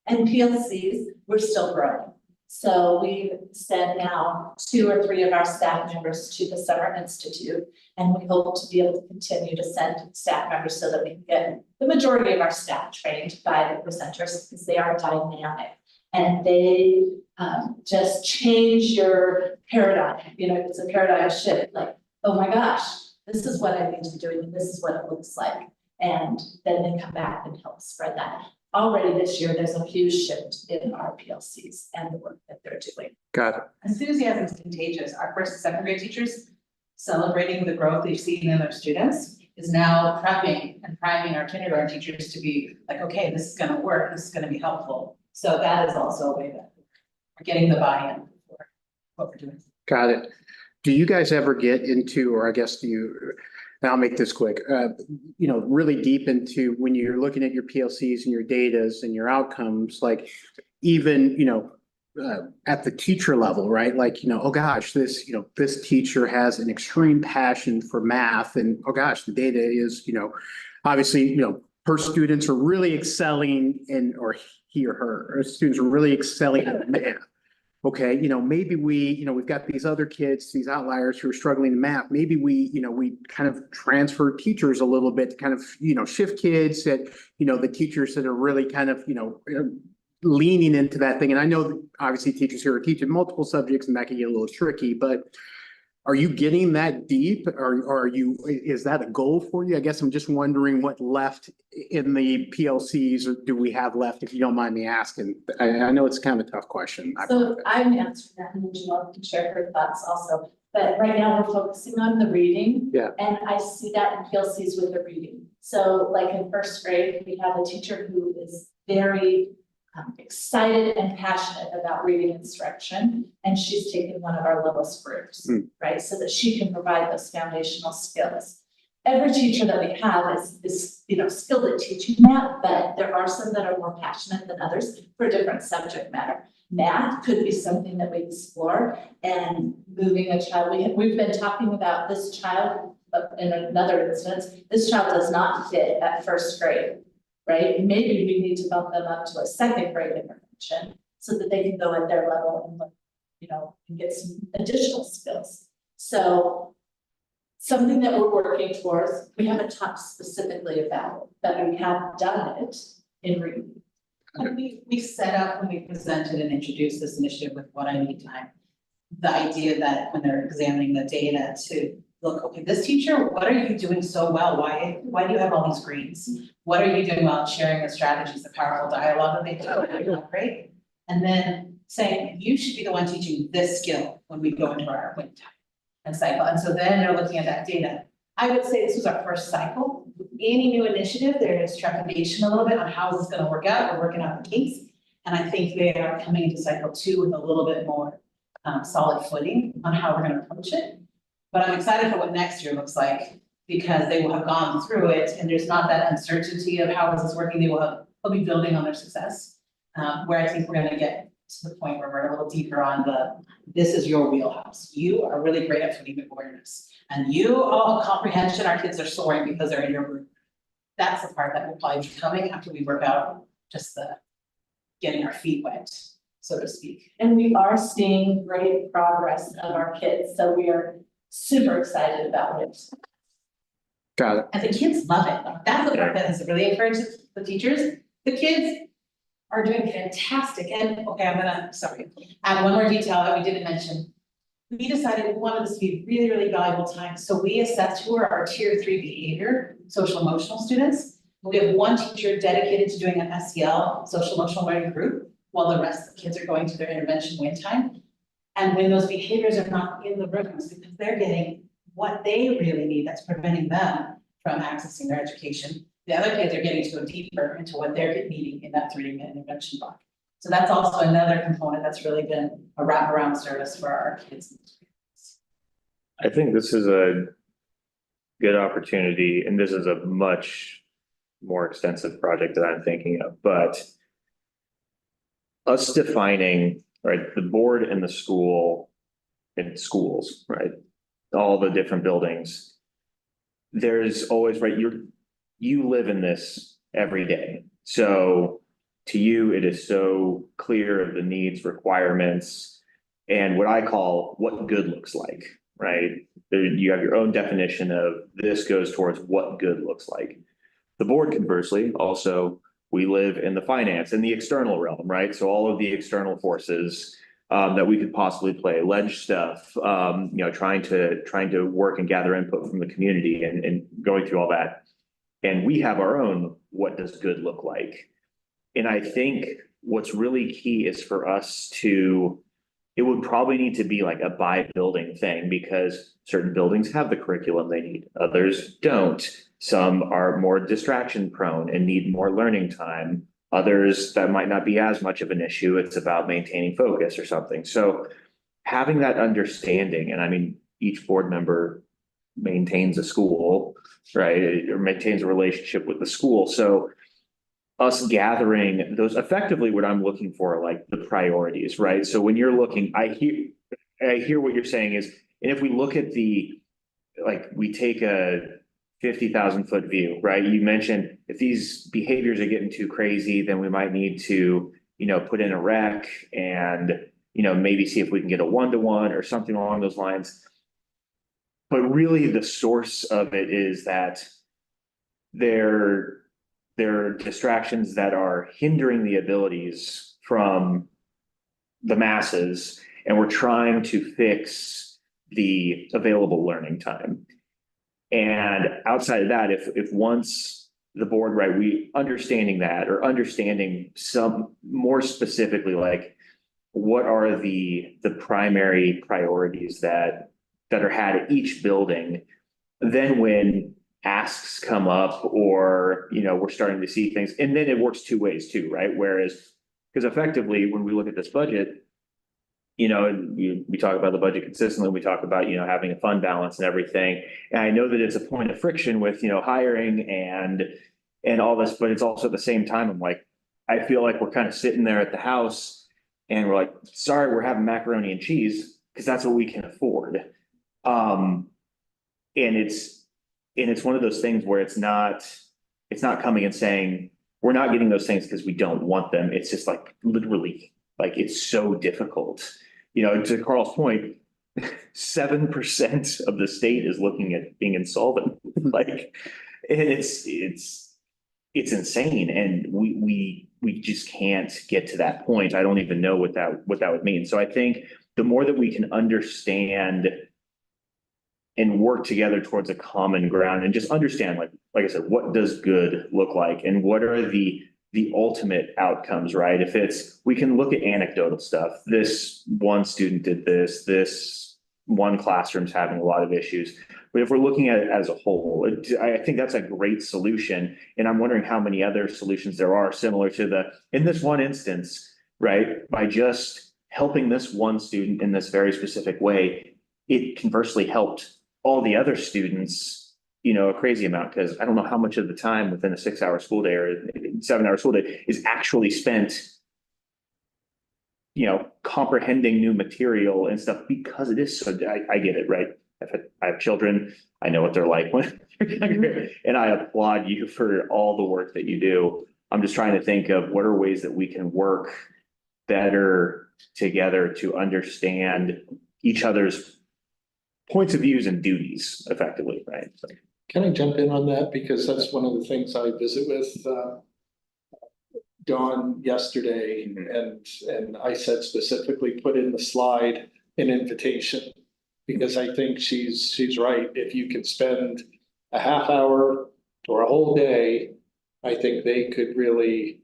And PLCs, we're still growing. So we've sent now 2 or 3 of our staff members to the Summer Institute, and we hope to be able to continue to send staff members so that we can get the majority of our staff trained by the presenters, because they are dynamic. And they just change your paradigm. You know, it's a paradigm shift, like, oh my gosh, this is what I need to be doing, and this is what it looks like. And then they come back and help spread that. Already this year, there's a huge shift in our PLCs and the work that they're doing. Got it. Enthusiasm is contagious. Our first and second grade teachers celebrating the growth they've seen in their students is now prepping and priming our kindergarten teachers to be like, okay, this is gonna work, this is gonna be helpful. So that is also a way that we're getting the buy-in for what we're doing. Got it. Do you guys ever get into, or I guess do you, now I'll make this quick, you know, really deep into when you're looking at your PLCs and your datas and your outcomes, like even, you know, at the teacher level, right? Like, you know, oh gosh, this, you know, this teacher has an extreme passion for math, and oh gosh, the data is, you know, obviously, you know, her students are really excelling in, or he or her students are really excelling in math. Okay, you know, maybe we, you know, we've got these other kids, these outliers who are struggling in math. Maybe we, you know, we kind of transfer teachers a little bit to kind of, you know, shift kids that, you know, the teachers that are really kind of, you know, leaning into that thing. And I know that obviously teachers here are teaching multiple subjects and that can get a little tricky, but are you getting that deep, or are you, is that a goal for you? I guess I'm just wondering what left in the PLCs, or do we have left, if you don't mind me asking? I know it's kind of a tough question. So I'm answering that, and Angela can share her thoughts also. But right now we're focusing on the reading. Yeah. And I see that in PLCs with the reading. So like in first grade, we have a teacher who is very excited and passionate about reading instruction, and she's taken one of our lowest groups, right? So that she can provide those foundational skills. Every teacher that we have is you know, skilled at teaching that, but there are some that are more passionate than others for different subject matter. Math could be something that we explore, and moving a child. We've been talking about this child in another instance. This child does not fit at first grade. Right? Maybe we need to bump them up to a second grade intervention so that they can go at their level and look, you know, and get some additional skills. So something that we're working towards, we haven't talked specifically about, but we have done it in reading. And we set up, when we presented and introduced this initiative with What I Need Time, the idea that when they're examining the data to look, okay, this teacher, what are you doing so well? Why do you have all these greens? What are you doing well sharing the strategies, the powerful dialogue that they do? Great. And then saying, you should be the one teaching this skill when we go into our win time and cycle. And so then they're looking at that data. I would say this was our first cycle. Any new initiative, there is trepidation a little bit on how is this going to work out. We're working out the kinks. And I think they are coming into cycle 2 with a little bit more solid footing on how we're going to approach it. But I'm excited for what next year looks like, because they will have gone through it and there's not that uncertainty of how is this working. They'll be building on their success. Where I think we're going to get to the point where we're a little deeper on this is your wheelhouse. You are really great at phonemic awareness, and comprehension, our kids are soaring because they're in your group. That's the part that will probably be coming after we work out just the getting our feet wet so to speak. And we are seeing great progress of our kids, so we are super excited about it. Got it. And the kids love it. That's the part that has really encouraged the teachers. The kids are doing fantastic. And, okay, sorry, add one more detail that we didn't mention. We decided we wanted this to be really, really valuable time, so we assessed who are our tier 3 behavior, social emotional students. We have one teacher dedicated to doing an SEL, social emotional learning group, while the rest of the kids are going to their intervention win time. And when those behaviors are not in the rooms, because they're getting what they really need, that's preventing them from accessing their education. The other kids are getting to go deeper into what they're needing in that 30-minute intervention block. So that's also another component that's really been a wraparound service for our kids. I think this is a good opportunity, and this is a much more extensive project that I'm thinking of, but us defining, right, the board and the school and schools, right, all the different buildings, there's always, right, you live in this every day. So to you, it is so clear of the needs, requirements, and what I call what good looks like, right? You have your own definition of this goes towards what good looks like. The board, conversely, also, we live in the finance and the external realm, right? So all of the external forces that we could possibly play, ledge stuff, trying to work and gather input from the community and going through all that. And we have our own, what does good look like? And I think what's really key is for us it would probably need to be like a by building thing, because certain buildings have the curriculum they need, others don't. Some are more distraction prone and need more learning time. Others, that might not be as much of an issue. It's about maintaining focus or something. So having that understanding, and I mean, each board member maintains a school, right? Or maintains a relationship with the school. So us gathering those, effectively what I'm looking for are like the priorities, right? So when you're looking, I hear what you're saying is, and if we look at we take a 50,000 foot view, right? You mentioned if these behaviors are getting too crazy, then we might need to, put in a rec and, maybe see if we can get a 1-to-1 or something along those lines. But really the source of it is that there are distractions that are hindering the abilities from the masses, and we're trying to fix the available learning time. And outside of that, if once the board, right, we understanding that, or understanding some more specifically, like what are the primary priorities that are had at each building, then when asks come up, or we're starting to see things, and then it works two ways too, right? Whereas, because effectively when we look at this budget, we talk about the budget consistently, we talk about having a fund balance and everything, and I know that it's a point of friction with hiring and all this, but it's also at the same time I'm like, I feel like we're kind of sitting there at the house and we're like, sorry, we're having macaroni and cheese because that's what we can afford. And it's one of those things where it's not coming and saying we're not getting those things because we don't want them. It's just like literally, like it's so difficult. To Carl's point, 7% of the state is looking at being insolvent. And it's insane, and we just can't get to that point. I don't even know what that would mean. So I think the more that we can understand and work together towards a common ground and just understand, like I said, what does good look like and what are the ultimate outcomes, right? If we can look at anecdotal stuff. This one student did this one classroom's having a lot of issues. But if we're looking at it as a whole, I think that's a great solution. And I'm wondering how many other solutions there are similar to in this one instance, right? By just helping this one student in this very specific way, it conversely helped all the other students, a crazy amount, because I don't know how much of the time within a 6-hour school day or 7-hour school day is actually spent, comprehending new material and stuff, because it is so, I get it, right? I have children, I know what they're like when they're younger, and I applaud you for all the work that you do. I'm just trying to think of what are ways that we can work better together to understand each other's points of views and duties effectively, right? So, Can I jump in on that? Because that's one of the things I visit with Dawn yesterday, and I said specifically, put in the slide an invitation. Because I think she's right. If you could spend a half hour or a whole day, I think they could really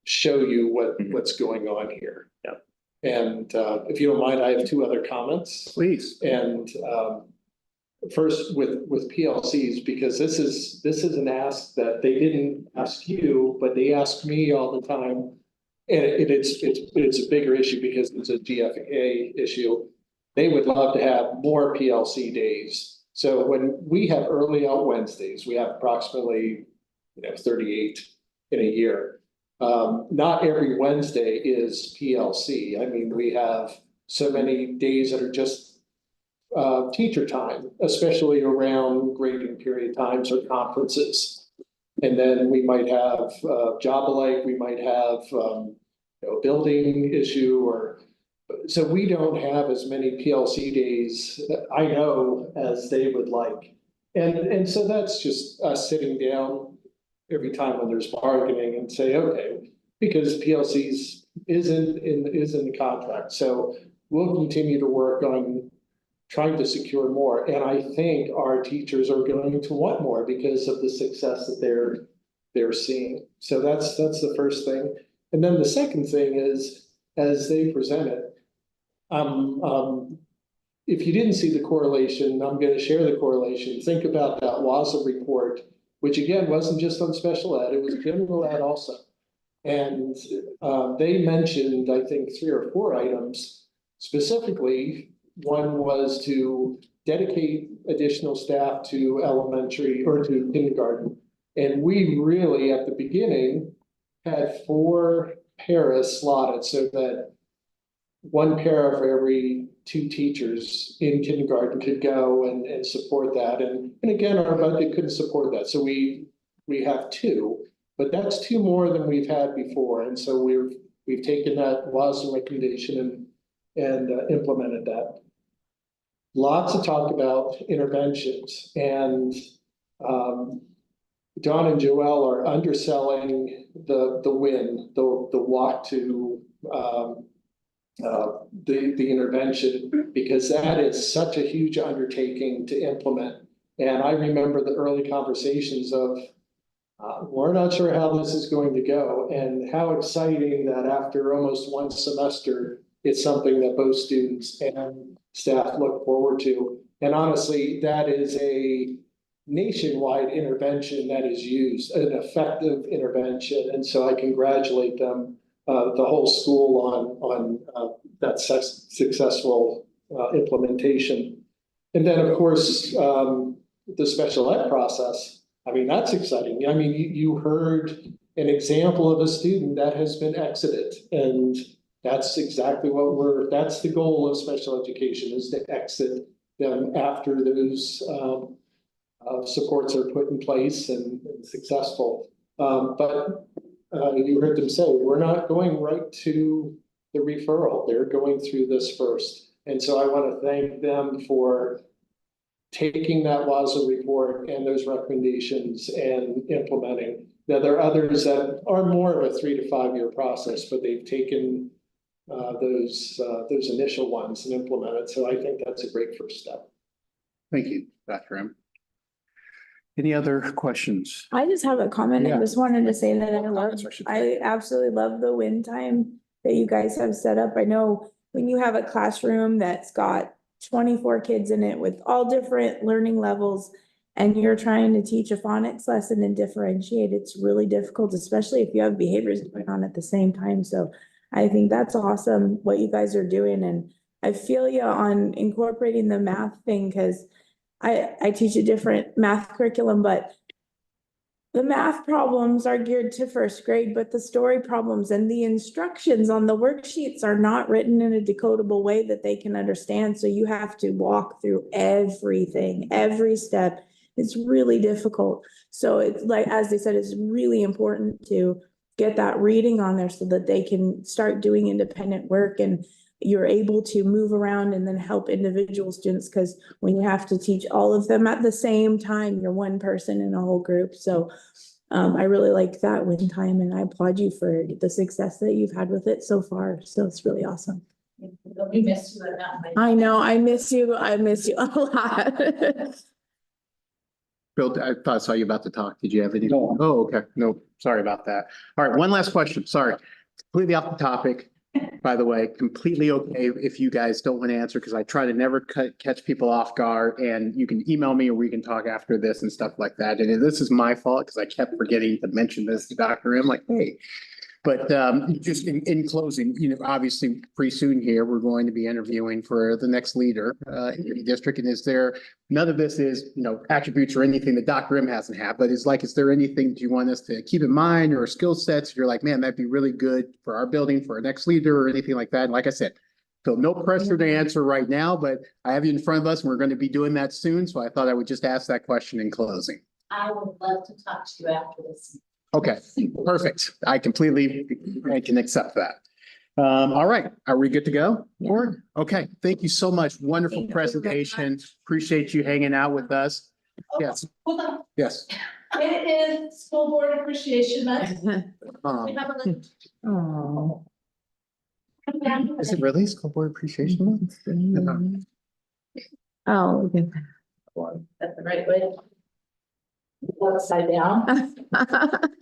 show you what's going on here. Yeah. And if you don't mind, I have two other comments. Please. And first with PLCs, because this is an ask that they didn't ask you, but they ask me all the time. And it's a bigger issue because it's a GFA issue. They would love to have more PLC days. So when we have early out Wednesdays, we have approximately 38 in a year. Not every Wednesday is PLC. I mean, we have so many days that are just teacher time, especially around grading period times or conferences. And then we might have job alike, we might have a building issue, or so we don't have as many PLC days, I know, as they would like. And so that's just us sitting down every time when there's bargaining and say, okay, because PLCs is in the contract. So we'll continue to work on trying to secure more. And I think our teachers are going to want more because of the success that they're seeing. So that's the first thing. And then the second thing is, as they present it, if you didn't see the correlation, I'm going to share the correlation. Think about that WASA report, which again wasn't just on special ed, it was general ed also. And they mentioned, I think, 3 or 4 items. Specifically, one was to dedicate additional staff to elementary or to kindergarten. And we really, at the beginning, had 4 paras slotted so that 1 para for every 2 teachers in kindergarten could go and support that. And again, our budget couldn't support that. So we have 2, but that's 2 more than we've had before. And so we've taken that WASA recommendation and implemented that. Lots of talk about interventions, and Don and Joelle are underselling the win, the walk to the intervention, because that is such a huge undertaking to implement. And I remember the early conversations of, we're not sure how this is going to go, and how exciting that after almost 1 semester, it's something that both students and staff look forward to. And honestly, that is a nationwide intervention that is used, an effective intervention. And so I congratulate them, the whole school on that successful implementation. And then, of course, the special ed process. I mean, that's exciting. I mean, you heard an example of a student that has been exited, and that's exactly that's the goal of special education, is to exit them after those supports are put in place and successful. But you heard them say, we're not going right to the referral. They're going through this first. And so I want to thank them for taking that WASA report and those recommendations and implementing. Now, there are others that are more of a 3 to 5 year process, but they've taken those initial ones and implemented. So I think that's a great first step. Thank you, Dr. M. Any other questions? I just have a comment. Yeah. I just wanted to say that Comments, I should say. I absolutely love the win time that you guys have set up. I know when you have a classroom that's got 24 kids in it with all different learning levels, and you're trying to teach a phonics lesson and differentiate, it's really difficult, especially if you have behaviors going on at the same time. So I think that's awesome what you guys are doing. And I feel you on incorporating the math thing, because I teach a different math curriculum, but the math problems are geared to 1st grade, but the story problems and the instructions on the worksheets are not written in a decodable way that they can understand. So you have to walk through everything, every step. It's really difficult. So it's like, as they said, it's really important to get that reading on there so that they can start doing independent work and you're able to move around and then help individual students, because when you have to teach all of them at the same time, you're one person in a whole group. So I really like that win time, and I applaud you for the success that you've had with it so far. So it's really awesome. We missed you, but not my. I know, I miss you. I miss you a lot. Bill, I thought I saw you about to talk. Did you have any? No. Oh, okay. No, sorry about that. All right, one last question. Sorry. Completely off the topic. By the way, completely okay if you guys don't want to answer, because I try to never catch people off guard, and you can email me or we can talk after this and stuff like that. And this is my fault because I kept forgetting to mention this to Dr. M, like, hey. But just in closing, obviously pretty soon here, we're going to be interviewing for the next leader in your district. And none of this is, attributes or anything that Dr. M hasn't had, but is there anything that you want us to keep in mind or skill sets? You're like, man, that'd be really good for our building, for our next leader or anything like that. And like I said, so no pressure to answer right now, but I have you in front of us and we're going to be doing that soon. So I thought I would just ask that question in closing. I would love to talk to you after this. Okay, perfect. I can accept that. All right, are we good to go? Board? Okay, thank you so much. Wonderful Thank you very presentation. Appreciate you hanging out with us. Yes, Hold on. yes. It is School Board Appreciation Month. Um, We have a little. Oh. Is it really School Board Appreciation Month? Oh, okay. That's the right way. Upside down.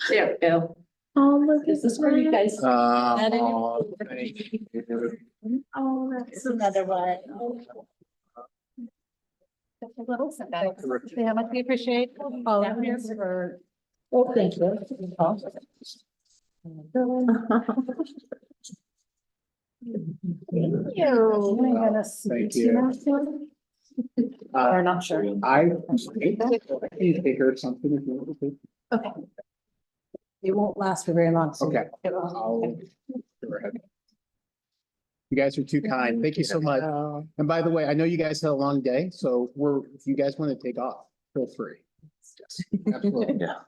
There we go. Oh, look. This is for you guys. Thank you. Oh, that's another one. Just a little symbolic. See how much we appreciate all of you for. Oh, thank you. Thank you. Thank you. We're not sure. I can take her something if you want to. Okay. It won't last for very long. So Okay. I'll- go ahead. You guys are too kind. Thank you so much. And by the way, I know you guys had a long day, so if you guys want to take off, feel free. Yes, absolutely. Yeah.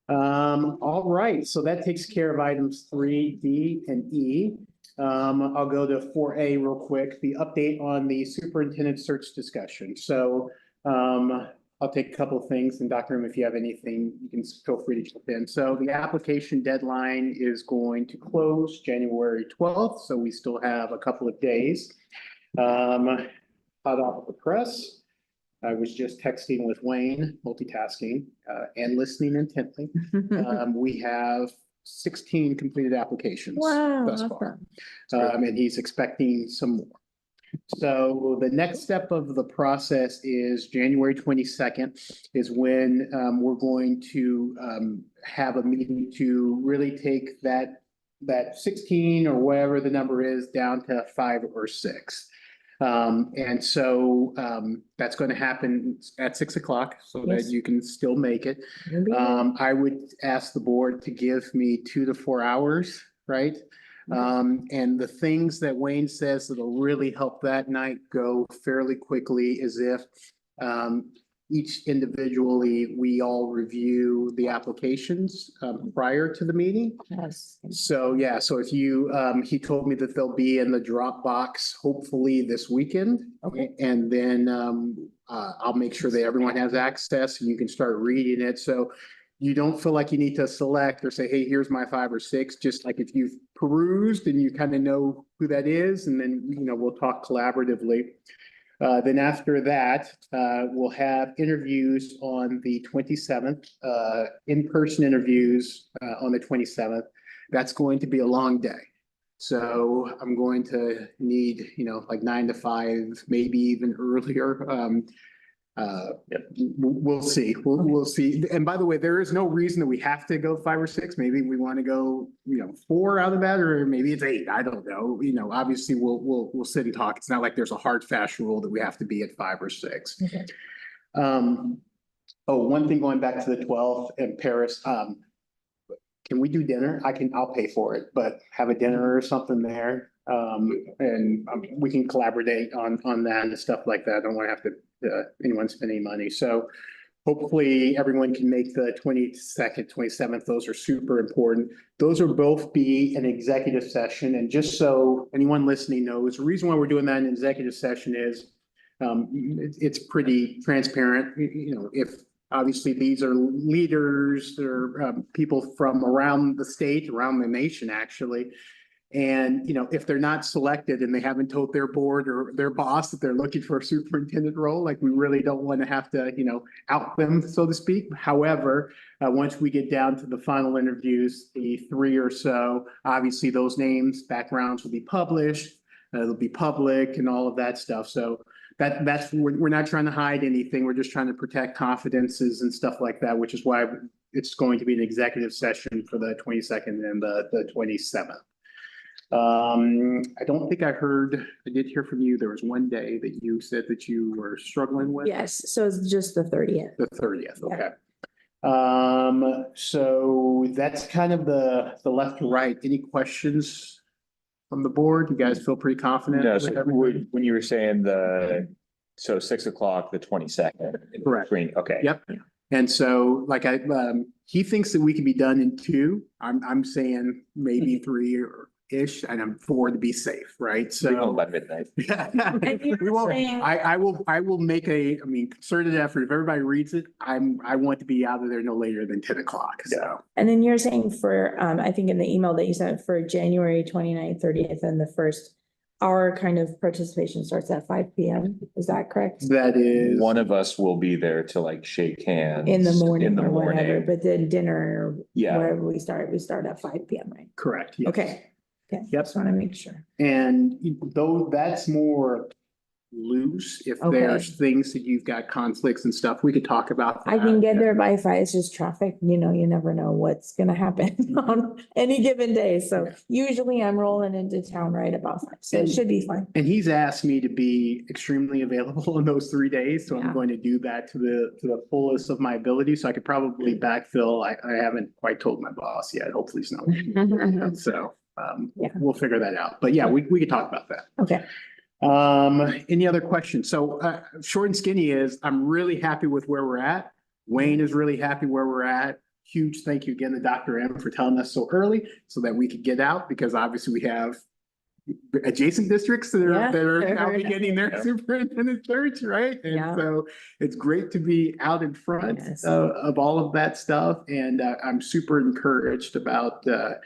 All right, so that takes care of items 3D and E. I'll go to 4A real quick, the update on the superintendent search discussion. So I'll take a couple of things, and Dr. M, if you have anything, you can feel free to jump in. So the application deadline is going to close January 12th, so we still have a couple of days. Hot off the press, I was just texting with Wayne, multitasking and listening intently. We have 16 completed applications Wow, thus far, awesome. and he's expecting some more. So the next step of the process is January 22nd is when we're going to have a meeting to really take that 16 or whatever the number is down to 5 or 6. And so that's going to happen at 6 o'clock so that Yes. you can still make it. I would ask the board to give me 2 to 4 hours, right? And the things that Wayne says that'll really help that night go fairly quickly is if each individually, we all review the applications prior to the meeting. Yes. So, yeah, so if you, he told me that they'll be in the Dropbox hopefully this weekend. Okay. And then I'll make sure that everyone has access and you can start reading it. So you don't feel like you need to select or say, hey, here's my 5 or 6, just like if you've perused and you kind of know who that is, and then, we'll talk collaboratively. Then after that, we'll have interviews on the 27th, in-person interviews on the 27th. That's going to be a long day. So I'm going to need, like 9 to 5, maybe even earlier. We'll see. We'll see. And by the way, there is no reason that we have to go 5 or 6. Maybe we want to go, 4 out of that, or maybe it's 8. I don't know. Obviously we'll sit and talk. It's not like there's a hard, fast rule that we have to be at 5 or 6. Okay. One thing going back to the 12th in Paris, can we do dinner? I'll pay for it, but have a dinner or something there. And we can collaborate on that and stuff like that. I don't want to have to anyone spending money. So hopefully everyone can make the 22nd, 27th. Those are super important. Those will both be an executive session. And just so anyone listening knows, the reason why we're doing that in executive session is it's pretty transparent. If obviously these are leaders, they're people from around the state, around the nation, actually. And, if they're not selected and they haven't told their board or their boss that they're looking for a superintendent role, like we really don't want to have to, out them, so to speak. However, once we get down to the final interviews, the 3 or so, obviously those names, backgrounds will be published, it'll be public and all of that stuff. So we're not trying to hide anything. We're just trying to protect confidences and stuff like that, which is why it's going to be an executive session for the 22nd and the 27th. I don't think I did hear from you. There was one day that you said that you were struggling with. Yes, so it's just the 30th. The 30th, okay. So that's kind of the left to right. Any questions from the board? You guys feel pretty confident? No, with so everything? when you were saying so 6 o'clock, the 22nd. Correct. Okay. Yep. And so he thinks that we can be done in 2. I'm saying maybe 3 or ish, and I'm 4 to be safe, right? So We won't let midnight. we won't. saying- I will make concerted effort. If everybody reads it, I want to be out of there no later than 10 o'clock. So And then you're saying for, I think in the email that you sent for January 29th, 30th, and the 1st, our kind of participation starts at 5 PM. Is that correct? that is One of us will be there to like shake hands. In the morning In the or whatever, morning. but then dinner or Yeah. wherever we start at 5 PM, right? correct. Yes. Okay. Okay, Yep. just want to make sure. And though that's more loose, if Okay. there's things that you've got conflicts and stuff, we could talk about. I can that. get there by 5. It's just traffic, you never know what's gonna happen on any given day. So usually I'm rolling into town right about 5, so it should be fine. And he's asked me to be extremely available in those 3 days, so I'm Yeah. going to do that to the fullest of my ability, so I could probably backfill. I haven't quite told my boss yet, hopefully he's not. So, Yeah. we'll figure that out, but yeah, we could talk about that. Okay, Any other questions? So, short and skinny is, I'm really happy with where we're at. Wayne is really happy where we're at. Huge thank you again to Dr. M for telling us so early so that we could get out, because obviously we have adjacent districts that Yeah. are now Sure. beginning their Yeah. superintendent search, right? And Yeah. so it's great to be out in front Yes. of all of that stuff. And I'm super encouraged about the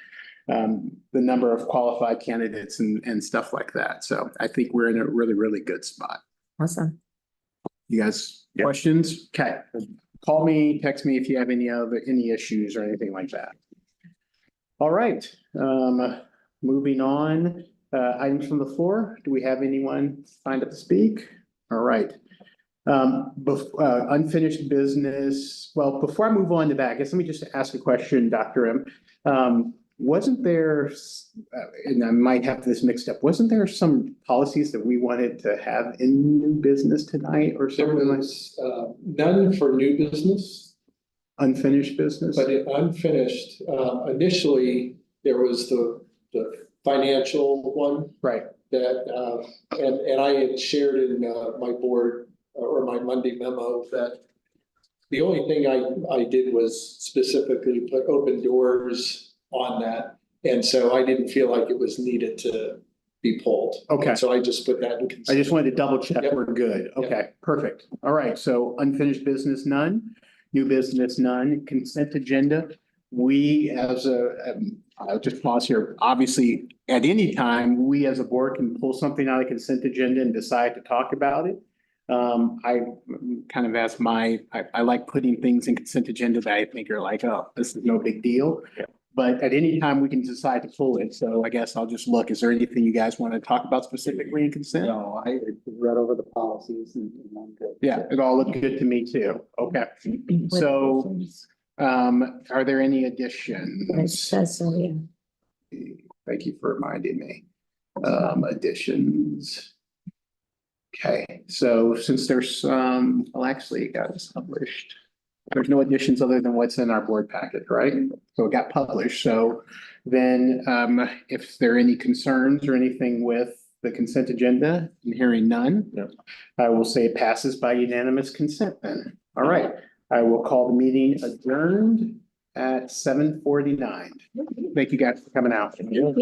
number of qualified candidates and stuff like that. So I think we're in a really, really good spot. awesome. You guys, Yep. questions? Okay. Call me, text me if you have any issues or anything like that. All right, moving on, items from the floor. Do we have anyone signed up to speak? All right. Unfinished business. Well, before I move on to that, I guess let me just ask a question, Dr. M. Wasn't there, and I might have this mixed up, wasn't there some policies that we wanted to have in new business tonight or There something like was none for new business, unfinished business? but in unfinished, initially, there was the financial one Right, that, and I had shared in my board or my Monday memo that the only thing I did was specifically put open doors on that. And so I didn't feel like it was needed to be pulled. Okay. And so I just put that in. I just wanted to double check Yep. we're good. Okay, perfect. All right, so unfinished business, none. New business, none. Consent agenda. We as I'll just pause here. Obviously, at any time, we as a board can pull something out of consent agenda and decide to talk about it. I kind of ask I like putting things in consent agenda that I think are like, oh, this is no big deal. Yeah. But at any time, we can decide to pull it. So I guess I'll just look. Is there anything you guys want to talk about specifically in consent? No, I read over the policies and I'm good. Yeah, it all looked good to me too. Okay. With So, additions. Are there any It additions? says so, yeah. Thank you for reminding me. Additions. Okay, so since there's well, actually it got us published. There's no additions other than what's in our board packet, right? So it got published. So then, if there are any concerns or anything with the consent agenda, and hearing none, Yep. I will say it passes by unanimous consent then. All right. I will call the meeting adjourned at 7:49. Thank you guys for coming out. Thank you.